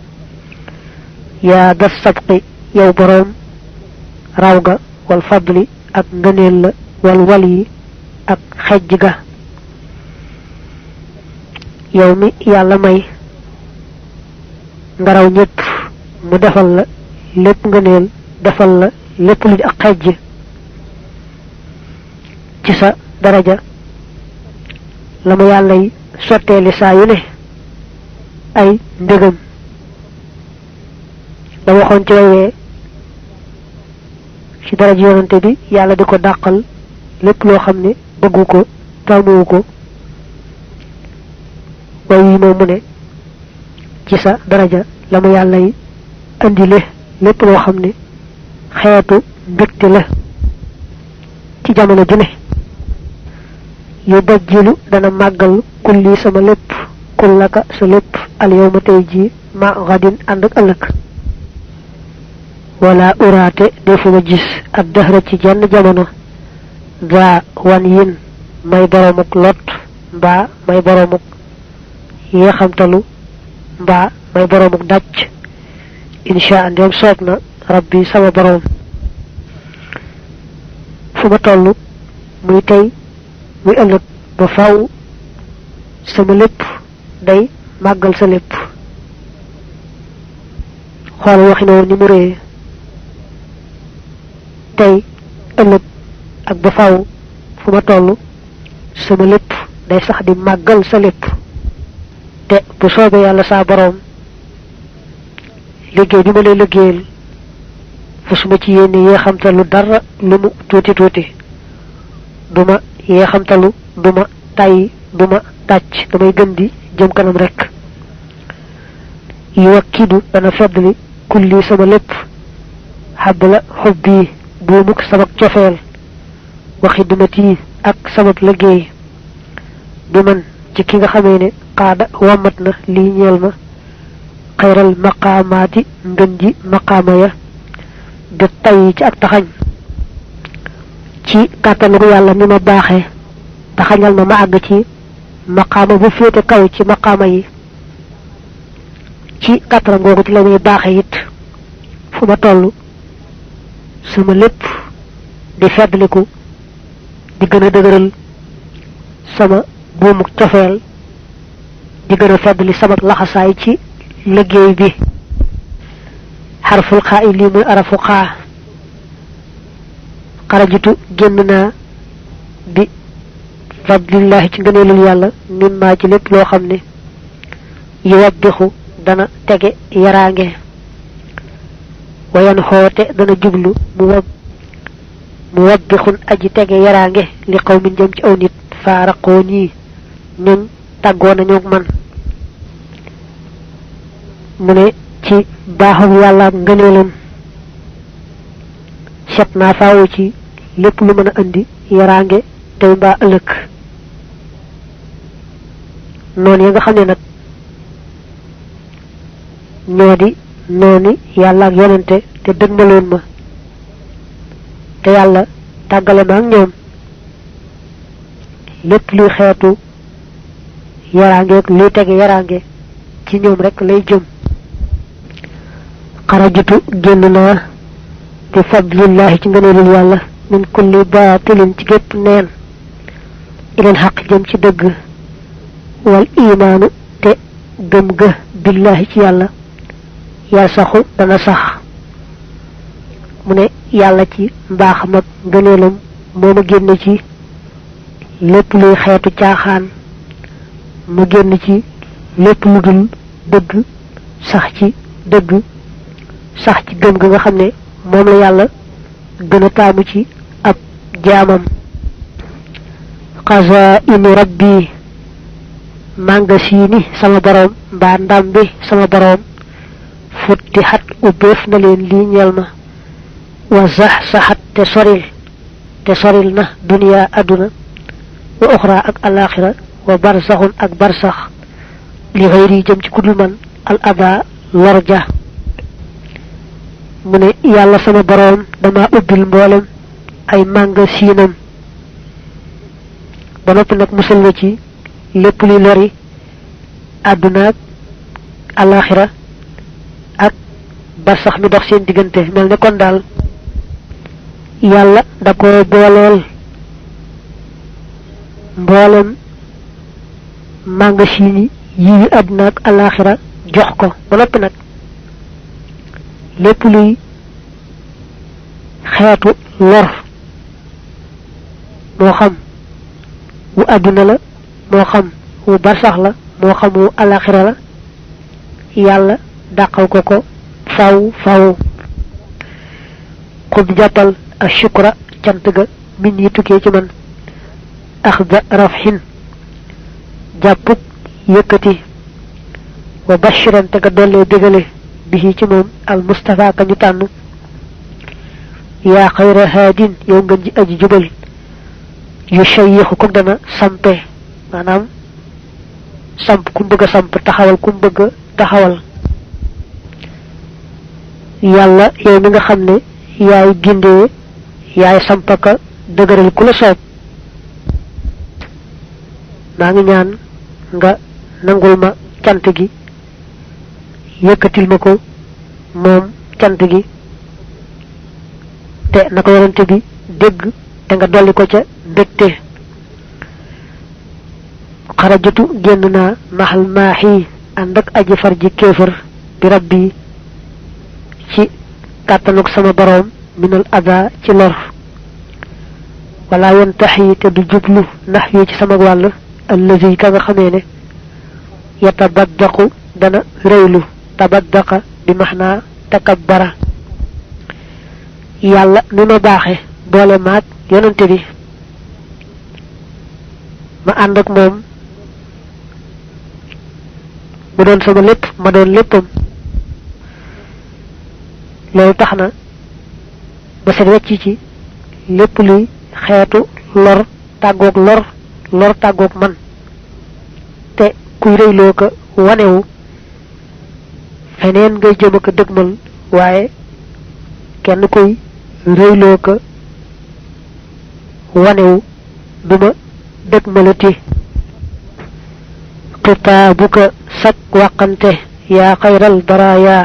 ya das sabqi yow borom rawga wal fadli ak ngëneel la wal wali ak xejj ga yow mi yàlla may nga raw ñëpp mu defal la lépp ngëneel defal la lépp lu ak xejj ci sa daraja la ma yàlla yi sotteeli saa yu ne ay ndëgam la waxoon ci wayee ci daraja yonante bi yàlla di ko dàqal lépp loo xam ne bëggu ko taamuwu ko way yi moo mu ne ci sa daraja la ma yàlla yi andile lépp loo xam ne xeetu mbégte la ci jamono ju ne yu dajjilu dana màggal kulli sama lépp kullaka sa lépp al yawma tey ji ma gadin ànd ak ëllëg wala uraate defuma gis ak dahra ci jenn jamono za wan yin may boromuk lot mbaa may boromuk yeexamtalu mbaa may boromuk dacc insha ndem soob na rabbi sama borom fu ma tollu muy tey muy ëllëg ba faaw sama lépp day màggal sa lépp xool waxina woon ni mu réye tay ëlëk ak ba faaw fu ma tollu sama lépp day sax di màggal sa lépp te bu soobee yàlla saa borom liggéey bi ma lay liggéeyal fu suma ci yéene yee xamtalu dara lu mu tuuti tuuti duma yee xamtalu duma tay duma tàcc damay gën di jëm kanam rek yuwakkidu dana feddli kulli sama lépp habla hubbi buumuk sabak cofeel wa xidmati ak sabab liggéey bi man ci ki nga xamee ne qaada wamat na lii ñeel ma xayral maqaamaati ngën ji maqaama ya bi tay ci ak taxañ ci kàttalu yàlla mi ma baaxee taxañal ma àgg ci maqaama bu féete kaw ci maqaama yi ci kàttalam googu ci la muy baaxee it fu ma toll sama lépp di feddliku di gën a dëgëral sama buumuk cofeel di gën a feddli sama laxasaay ci liggéey bi xarful xaa i lii muy arafu xaa xarajitu génn naa bi fadlillahi ci ngëneelul yàlla mimmaa ci lépp loo xam ne yuwabbixu dana tege yaraange wayan xoote dana jublu mu wabbixun aji tege yaraange li xaw min jëm ci aw nit faaraqoo ñii ñun tàggoo nañu man mu ne ci baaxam yàlla ak ngëneelam set naa faawu ci lépp lu mën a andi yaraange tey mbaa ëllëg noonu ya nga xam ne nag ñoo di noonu yàlla ak yonente te dëgmaloon ma te yàlla tàggale ma ak ñoom lépp luy xeetu yaraange ak luy tege yaraange ci ñoom rek lay jëm xarajutu génn naa bi fadlillahi ci ngëneelul yàlla min kulli baatilin ci gépp neen ilal xaq jëm ci dëgg wal imaanu te gëm ga billahi ci yàlla yar saxu dana sax mu ne yàlla ci mbaaxam ak ngëneelam moo ma génn ci lépp luy xeetu caaxaan ma génn ci lépp lu dul dëgg sax ci dëgg sax ci gëm ga nga xam ne moom la yàlla gën a taamu ci ab jaamam xazaa'inu rabbi màngasiini sama boroom mbaa ndam bi sama boroom futtihat ubbeef na leen lii ñeel ma wa saxat te soril na duniya àdduna wa uxra ak alaxira wa barsaxun ak barsax li xëyri jëm ci kudul man al ada lorja mu ne yàlla sama boroom dama ubbil mboolem ay màngasiinam ba noppi nag musal na ci lépp luy lori àdduna ak alaxira ak barsax mi dox seen diggante mel ne kon daal yàlla da ko booleel mboolem màngasiini yi àdduna ak alaxira jox ko ba noppi nag lépp luy xeetu lor moo xam wu àdduna la moo xam wu barsax la moo xam wu alaxira la yàlla dàqal ko faw xud jàppal a shukra cant ga min yi tukkee ci man axda rafhin jàppuk yëkkati wa bashiran te ga dollee dégale bi ci moom al mustafa ka ñu tànn yaa xayra haadin yow ngeen ji aji jubal yu shayixu ko dana sampe maanaam samp ku bëgg a samp taxawal ku bëgg a taxawal yàlla yow mi nga xam ne yaay gindee yaay sampaka dëgëral ku la soob maa ngi ñaan nga nangul ma cant gi yëkkatil ma ko moom cant gi te na ko yonente bi dégg te nga dolli ko ca mbégte xarajatu génn naa maxal maaxi ànd ak aji far ji kéefër bi rabbi ci kàttanuk sama boroom minal ada ci lor wala yantaxi te du jublu ndax yi ci sama wàll allazi ka nga xamee ne yatabaddaqu dana rëylu tabaddaqa bi maxnaa takabbara yàlla mi ma baaxe boole maag yonante bi ma ànd ak moom mu doon sama lépp ma doon léppam loolu tax na ba set wecc ci lépp luy xeetu lor tàggoog man te kuy rëyloo ko wanewu feneen ngay jëm ko dëgmal waaye kenn kuy rëyloo ko wanewu duma dëgmalati xitaabuka sak wàqante yaa xayral baraaya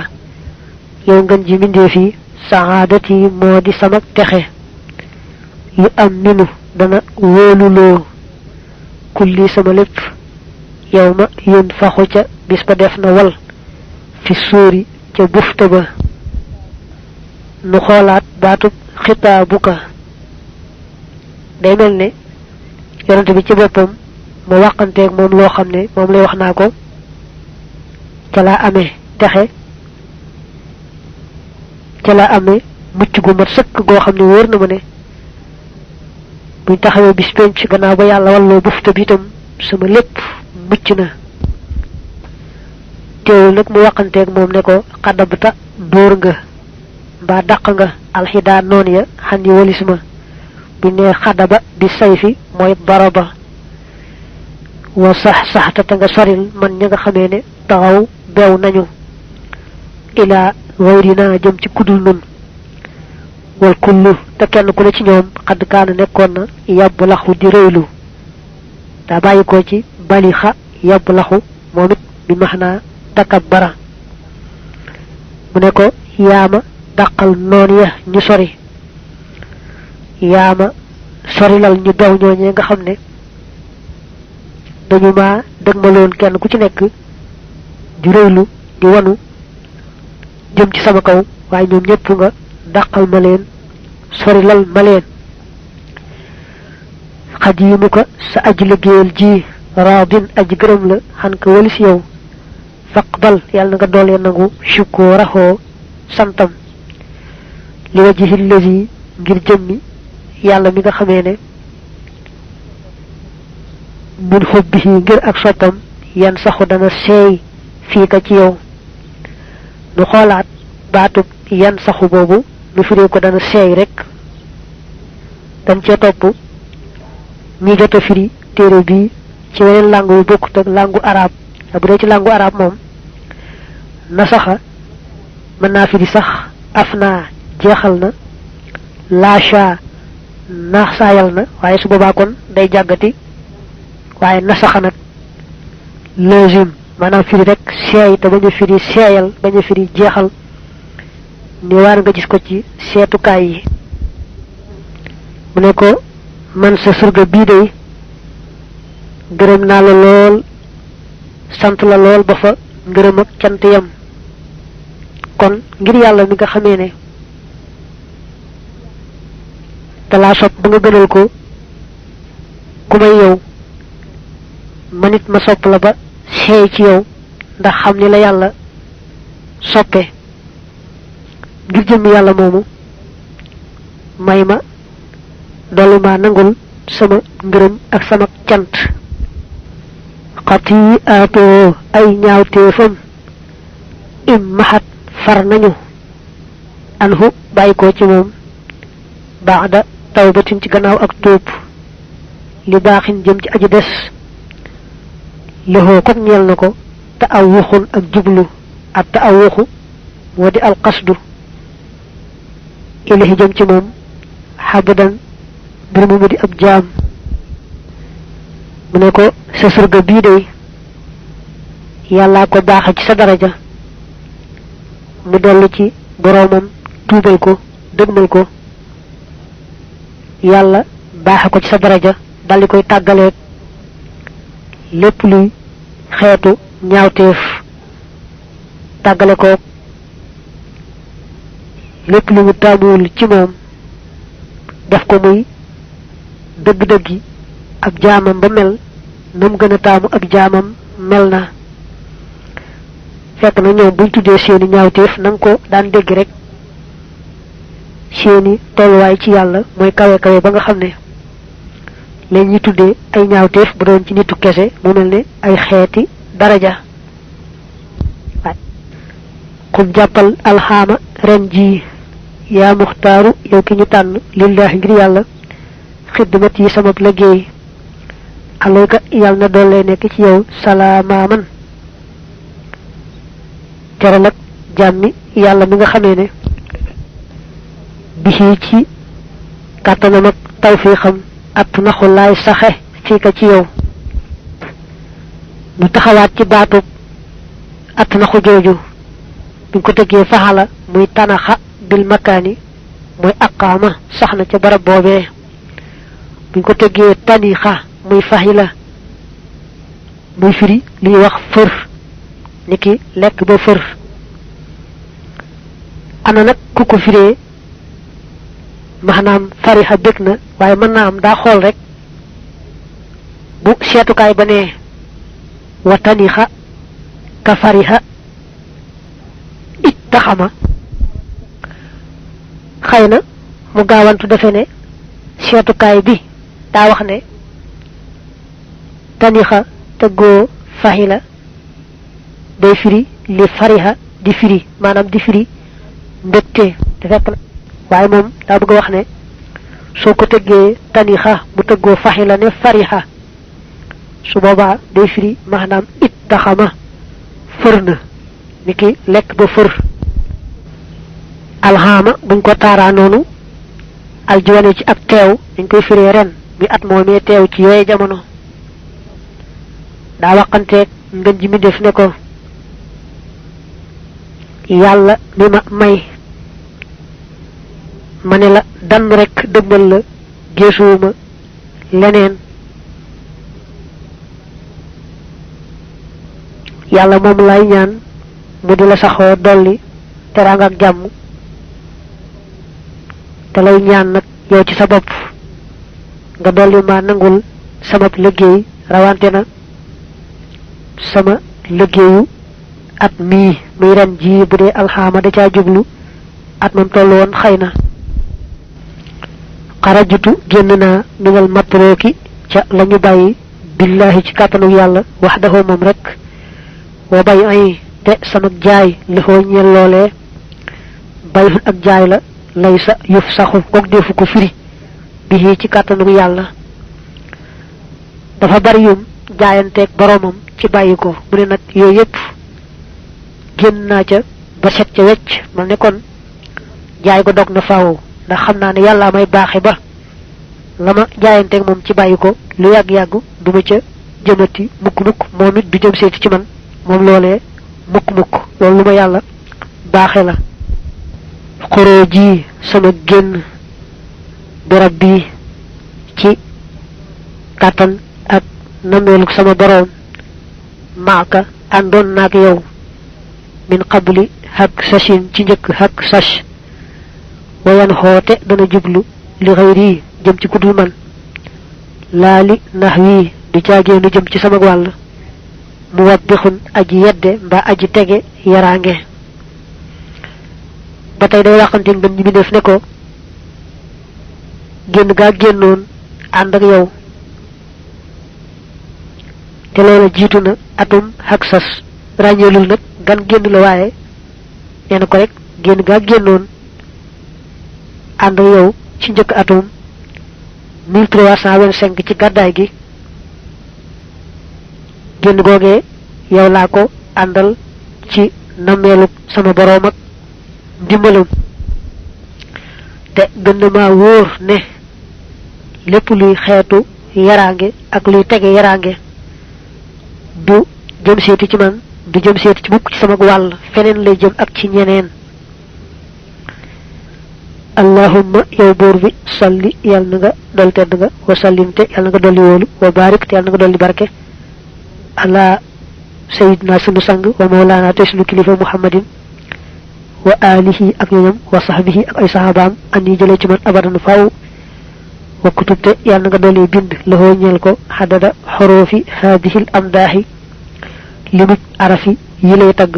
yow ngeen ji mbindeef yi saadati modi sama texe yu aminu dana wolulo kulli sama lepp yawma yun faxu ca bis ba def na wal fi suri ca bufta ba nu xolaat baatu khitabuka day melne yonent bi ci bopam mo waxante ak mom lo xamne mom lay wax nako ca la amé texe ca la amé mucc gu mat sëkk go xamne wóor na ma ne buñ taxawé bis penc gannaaw ba yàlla walloo bufta bi itam sama lépp mucc na teewul nag mu waxante ak moom ne ko xadabta dóor nga mbaa dàq nga alxidaa noon ya xan yi walis ma bu ne xadaba bi sayfi mooy daraba wa sax ta nga soril man ña nga xamee ne taxaw beew nañu ila wayrina jëm ci kudul nun wal kullu te kenn ku ne ci ñoom xadd kaana nekkoon na yàbb laxu di rëylu daa bàyyi ko ci balixa yàbb laxu moom it bi maxnaa takabbara mu ne ko yaama dàqal noon ya ñu sori yaama sorilal ñu bew ñooñee nga xam ne dañu ma dëgmaloon kenn ku ci nekk di rëylu di wanu jëm ci sama kaw waaye ñoom ñëpp nga dàqal ma leen sorilal ma leen xadiimuka sa aji liggéeyal ji raadin aji gërëm la xan ko walis yow faqbal yàlla nga doole nangu shukurahu santam li wajhi allazi ngir jëmmi yàlla mi nga xamee ne min hubbihi ngir ak soppam yan saxu dana seey fii ka ci yow nu xoolaat baatub yan saxu boobu nu firee ko dana seey rek dañ ca topp ñi jot a firi téere bi ci weneen langue yu bokkut ak langue arab bu dee ci langue arab moom nasaxa mën naa firi sax afna jeexal na laasha naax saayal na waaye su boobaa kon day jàggati waaye nasaxa nag lazim maanaam firi rek seey te bañ a firi seeyal bañ a firi jeexal ni waar nga gis ko ci seetukaay yi mu ne ko man sa surga bii day gërëm naa la lool sant la lool ba fa ngërëm ak cant yam kon ngir yàlla mi nga xamee ne dalaa sopp ba nga gënal ko ku may yow manit ma sopp la ba seey ci yow ndax xam ni la yàlla soppe ngir jëm yàlla moomu may ma dolli ma nangul sama ngërëm ak sama cant xati aatoo ay ñaawteefam im maxat far nañu anhu bàyyi ko ci moom baada tawbatin ci gannaaw ak tuub li baaxin jëm ci aji des loxoo kok ñeel na ko te aw waxun ak jublu ak te aw waxu moo di alqasdu ilahi jëm ci moom xabadan bir mu di ab jaam mu ne ko sa surga bii day yàllaa ko baaxa ci sa daraja mu dolli ci boroomam tuubal ko dëgmal ko yàlla baaxa ko ci sa daraja daldi koy tàggaleeg lépp luy xeetu ñaawteef tàggale ko lépp lu mu taamuwul ci moom def ko muy dëgg-dëggi ab jaamam ba mel nam gën a taamu ab jaamam mel na fekk na ñoom buñ tuddee seeni ñaawteef nanga ko daan dégg rek seeni tolluwaay ci yàlla mooy kawe kawe ba nga xam ne leen ñi tuddee ay ñaawteef bu doon ci nitu kese mu mel ne ay xeeti daraja xum jàppal alxaama ren ji yaa muxtaaru yow ki ñu tànn lillahi ngir yàlla xidmat yi sama liggéey alayka yàlla na doole nekk ci yow salaamaaman teral ak jàmmi yàlla mi nga xamee ne bisi ci kàttanam ak tawfiixam at naxu laay saxe fii ka ci yow mu taxawaat ci baatub at naxu jooju buñ ko tëggee faxala muy tanaxa bil makani moy aqama saxna ci barab bobé buñ ko teggé tanixa muy fahila muy firi li wax fër niki lek ba fër ana nak ku ko firé manam fariha bekna waye man na am da xol rek bu setu kay bané wa tanixa ka fariha ittaxama xeyna mu gawantu defé né setu kay bi da wax né tanixa teggo fahila day firi li fariha di firi manam di firi mbekté te fekk waye mom da bëgg wax né soko teggé tanixa bu teggo fahila né fariha su boba day firi manam ittaxama fërna niki lek ba fër alhama buñ ko tara nonu aljuwane ci ak tew dañ koy firé ren mi at momé tew ci yoy jamono da waxante ngeen ji mi def ne ko yalla bima may manela dan rek deugal la gesuma leneen yalla mom lay ñaan mu di la saxo dolli teranga ak jamm te lay ñaan nak yow ci sa bop nga dolli ma nangul sama liggéey rawante na sama liggéeyu at mi muy ren ji bu dee alxaama da caa jublu at moom toll woon xëy na xarajutu génn naa minal matrooki ca lañu bàyyi billahi ci kàttanu yàlla wax dafa moom rek wa bay ay te sama jaay li xoo ñeel loolee bayul ak jaay la lay sa yuf saxu kook defu ko firi bi ci kàttanu yàlla dafa bari yum jaayanteeg boromam ci bàyyiko mu ne nag yooyu yépp génn naa ca ba set ca wecc man ne kon jaay ko dog na faaw ndax xam naa ne yàlla may baaxe ba lama jaayanteeg moom ci bàyyiko lu yàgg-yàgg duma ca jëmati mukk-mukk moom it du jëm seeti ci man moom loolee mukk-mukk loolu lu ma yàlla baaxe la xoroo ji sama génn birab bi ci kàttan ak nameelu sama borom maaka andon nak yow min qabli hak sashin ci ñëk hak sash wayan xote dana jublu li xeyri jëm ci kudul man laali nahwi du ciageenu jëm ci sama wàll mu wabbixun aji yedde mba aji tege yarange batay day waxante ngeen ñi def ne ko genn ga gennon and ak yow te loola jiitu na atum haksas ràññeelul nag gan génn la waaye nee na ko rek génn gaa génnoon ànd yow ci njëkk atum 1325 ci gàddaay gi génn googee yow laa ko àndal ci nammeelu sama boroom ak ndimbalam te gën na maa wóor ne lépp luy xeetu yaraange ak luy tege yaraange du jëm seeti ci man du jëm seeti ci mukk ci sama wàll feneen lay jëm ak ci ñeneen allahumma yow buur bi salli yàlla na nga dol tedd nga wa sallimte yàlla na nga dolli wóolu wa barik te yàlla na nga dolli barke ala sayyidina sunu sang wa mawlana te sunu kilifa muhammadin wa alihi ak ñoom wa sahbihi ak ay sahabaam ani jëlee ci man abadan faaw wa kutubte yàlla nga dolli bind loxo ñeel ko xadada xoroofi haadihil amdaahi limit arafi yi lay tagg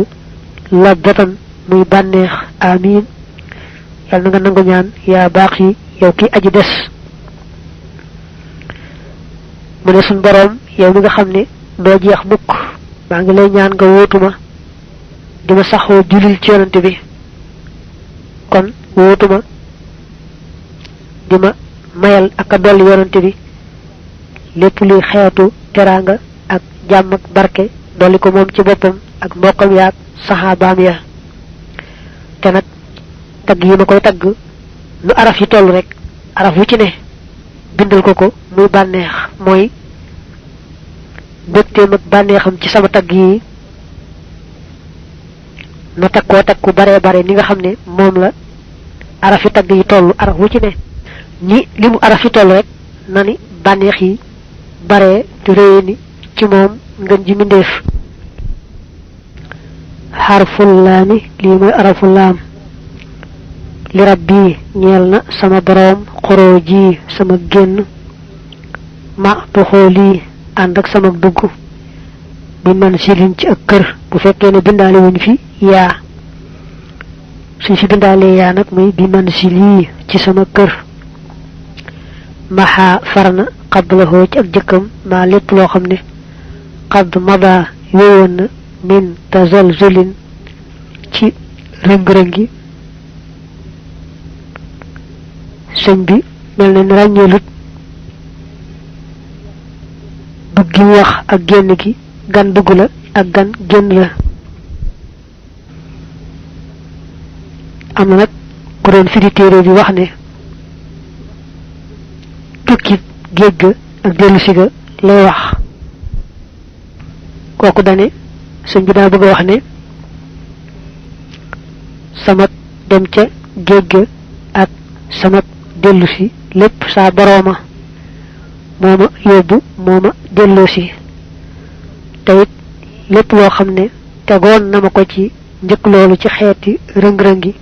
laddatan muy bànneex amin yàlla nga nangu ñaan yaa baax yi yow ki aji des mu ne suñ boroom yow mi nga xam ne doo jeex mukk maa ngi lay ñaan nga wóotuma dima saxoo julil ci yonante bi kon wóotuma dima mayal ak dolli yonante bi lépp luy xeetu teranga ak jàmm ak barke dolli ko moom ci boppam ak mbokkam yaak saxaabaam ya te nag tagg yi ma koy tagg lu araf yi toll rek araf wu ci ne bindal ko muy bànneex mooy mbégteem ak bànneexam ci sama tagg yi na takkoo takku bare bare ni nga xam ne moom la arafi tagg yi tollu araf wu ci ne ni limu arafi tollu rek nani banex yi bare te reeni ci mom ngeen ji mindeef harful lami li moy araful lam li rabbi ñelna sama borom khoroji sama genn ma tukholi and ak sama dugg bi man silin ci ak kër bu fekkee ne bindaale wuñ fi yaa suñ fi bindaale yaa nag muy bi man sili ci sama kër maha farna qablahu ci ak jëkkam ma lépp loo xam ne qad mada wéyoon na min tazalzulin ci rëng-rëngi sëñ bi mel na ni ràññeelut dugg gi wax ak génn gi gan dugg la ak gan génn la am na nag ku doon firi téere bi wax ne tukki géej ga ak dellu si ga lay wax kooku dane sëñ bi daa bëgg a wax ne sama dem ca géej ga ak sama dellu si lépp saa borooma mooma yóbbu mooma delloo si tayit lépp loo xam ne tegoon na ma ko ci njëkk loolu ci xeeti rëng-rëngi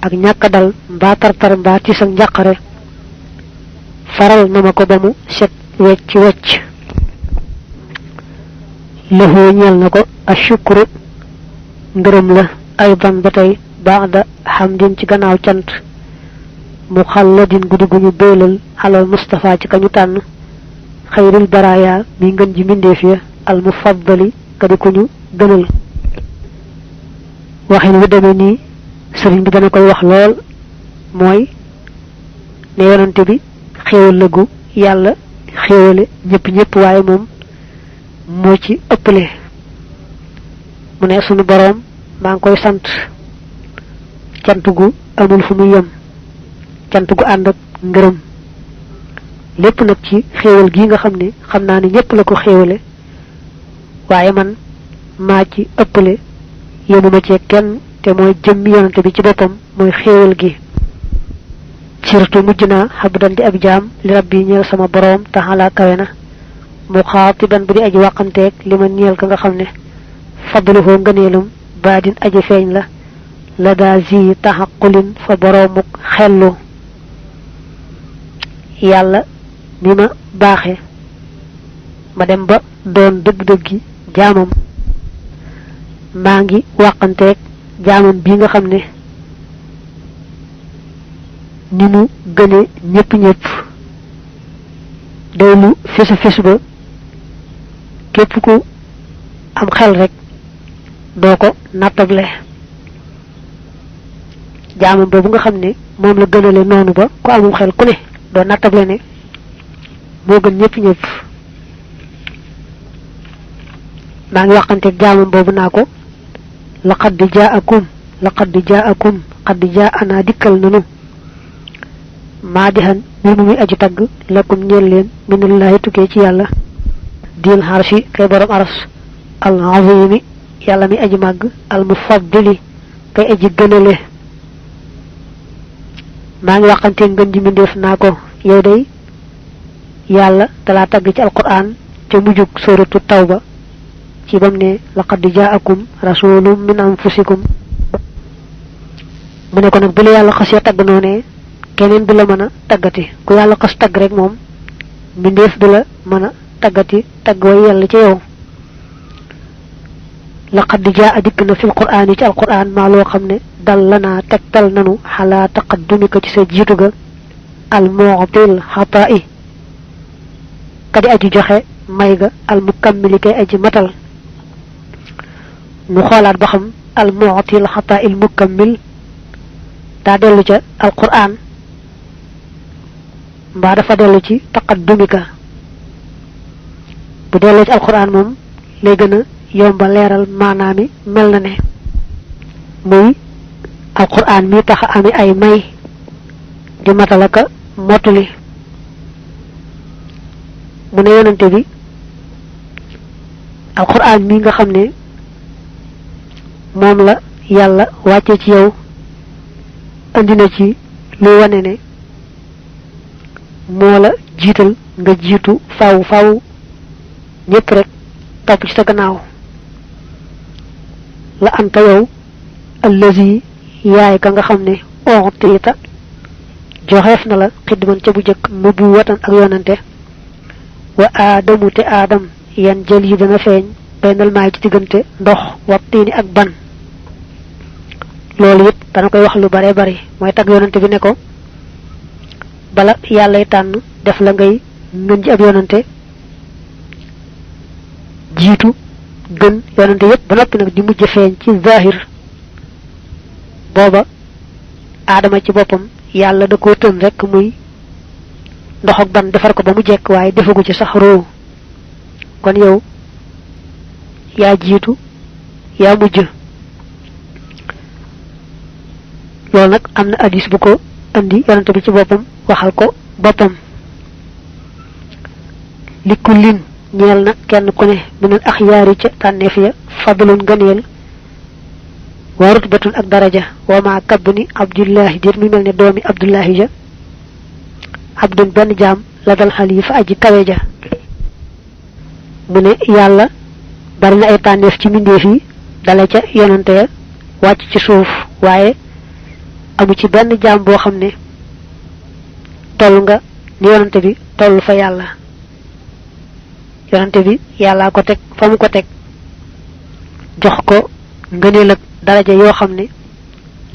ak ñàkk dal mbaa tartar mbaa ci sa njàqare faral na ma ko ba mu set wecc wecc lahu ñeel na ko ashukru ngërëm la aydan ba tey baada hamdin ci gannaaw cant mukhalladin guddi guñu beelal alal mustafa ci kañu tànn xayril baraya mi ngën ji mindeef ya al mufaddali kadi kuñu gënal waxin wu demee nii sëriñ bi dana koy wax lool mooy ne yonante bi xéewal la gu yàlla xéewale ñëpp waaye moom moo ci ëppale mu ne sunu boroom maa ngi koy sant cant gu amul fu muy yem cant gu ànd ak ngërëm lépp nag ci xéewal gi nga xam ne xam naa ne ñëpp la ko xéewale waaye man maa ci ëppale yemuma ci kenn te mooy jëmmi yonante bi ci boppam mooy xéewal gi surtout mujj naa xabdan di ab jaam li rabbi ñeel sama boroom taxala kawe na mu xaatiban bu di aji wàqanteeg li ma ñeel ka nga xam ne fadluhoo ngëneelam baadin aji feeñ la la daa zi taxaqulin fa boroomuk xellu yàlla mi ma baaxe ma dem ba doon dëgg-dëggi jaamam maa ngi wàqanteeg jaamam bi nga xam ne ni mu gëne ñëpp day lu fis ba képp ku am xel rek doo ko nattable jaamam boobu nga xam ne moom la gënale noonu ba ku amul xel ku ne doo nattable ne moo gën ñëpp maa ngi waxanteeg jaamam boobu naa ko laqad jaakum qad jaana dikkal nanu maadihan mi mu muy aji tagg lakum ñeel leen minallahi tukkee ci yàlla dil harshi kay borom aras al azimi yàlla mi aji màgg al mufaddili kay aji gënale maa ngi waxante ngën ji mindeef naa ko yow day yàlla dalaa tagg ci alquran te mujjug suratu tawba ci bam ne laqad jaakum rasulun min anfusikum mu ne ko nag bu la yàlla xasee tagg noonee keneen du la mën a taggati ku yàlla xas tagg rek moom mindeef du la mën a taggati tagg way yàlla ci yow laqad jaa dikk na fil qur'an ci alquran maa loo xam ne dal lana tegtal nanu xalaa taqaddumika ci sa jiitu ga al mu'til xataa'i kadi aji joxe may ga al mukammili kay aji matal nu xoolaat ba xam al mu'til xataa'i al mukammil daa dellu ca alquran mbaa dafa dellu ci taqaddumika bu delloo ci alquran moom lay gën a yomba leeral maanaami mel na ne muy alquran mi tax ami ay may di matalaka motuli mu ne yonante bi alquran mi nga xam ne moom la yàlla wàcce ci yow andi na ci lu wane ne moo la jiital nga jiitu faaw faaw ñépp rek topp ci sa gannaaw la anta yow allazi yaay ka nga xam ne u'tita joxeef na la xidman ca bu jëkk nubu watan ak yonante wa aadamu te aadam yan jël yi dana feeñ baynal maay ci diggante ndox wattiini ak ban loolu it dana koy wax lu bare bari mooy tag yonante bi ne ko bala yàllay tànn def la ngay ngën ji ab yonante jiitu gën yonante yépp ba noppi nag di mujj feeñ ci zahir booba aadama ci boppam yàlla da koo tën rek muy ndox ak ban defar ko ba mu jekk waaye defagu ci sax roo kon yow yaa jiitu yaa mujj loolu nag am na hadis bu ko andi yonante bi ci boppam waxal ko boppam li kullin ñeel na kenn ku ne minal axyaari ca tànneef ya fadlun ngëneel wa rutbatun ak daraja wa ma kabni abdullahi dir mi mel ne doomi abdullahi ja abdun benn jaam la dal xalifa aji kawe ja mu ne yàlla bari na ay tànneef ci mbindeef yi dale ca yonante ya wàcc ci suuf waaye amu ci benn jaam boo xam ne toll nga ni yonante bi toll fa yàlla yonante bi yàllaa ko teg fa mu ko teg jox ko ngëneel ak daraja yoo xam ne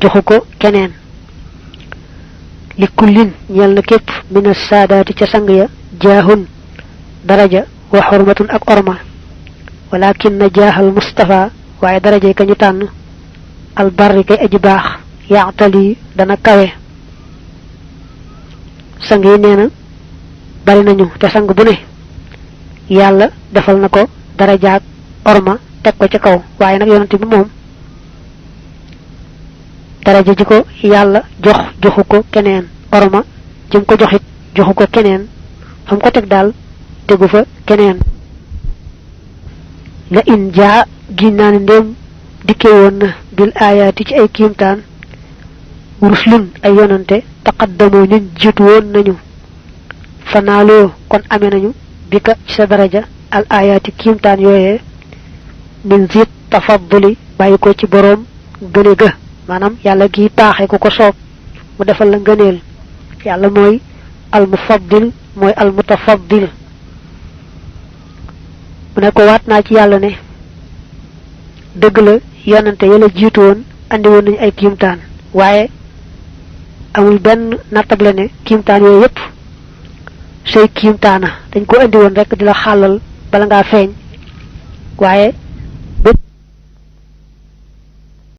joxu ko keneen li kullin ñeel na képp mina saadaati ca sang ya jaahun daraja wa xurmatun ak orma walakin na jaaxal Mustafa waaye daraja ka ñu tànn albarri kay aji baax yaatali dana kawe sang yi nee na bari nañu te sang bu ne yàlla defal na ko darajaak orma teg ko ca kaw waaye nag yonante bi moom daraja ji ko yàlla joxu ko keneen orma jëm ko joxit joxu ko keneen fam ko teg daal tegu fa keneen la in jaa ginnaa ne ndéem dikkee woon na bil aayaati ci ay kiimtaan ruslun ay yonante taqaddamoo ñun jiitu woon nañu fanaaloo kon amee nañu bi ka ci sa daraja al aayaati kiimtaan yooyee min zit tafadduli bàyyi ko ci boroom gëne ga maanaam yàlla gi taaxe ku ko soob mu defal la ngëneel yàlla mooy al mufaddil mooy al mutafaddil mu ne ko waat naa ci yàlla ne dëgg la yonante yàlla jiitu woon andi woon nañu ay kiimtaan waaye amul benn nattable ne kiimtaan yooyu yépp say kiimtaana dañ ko andi woon rek di la xàllal bala ngaa feeñ waaye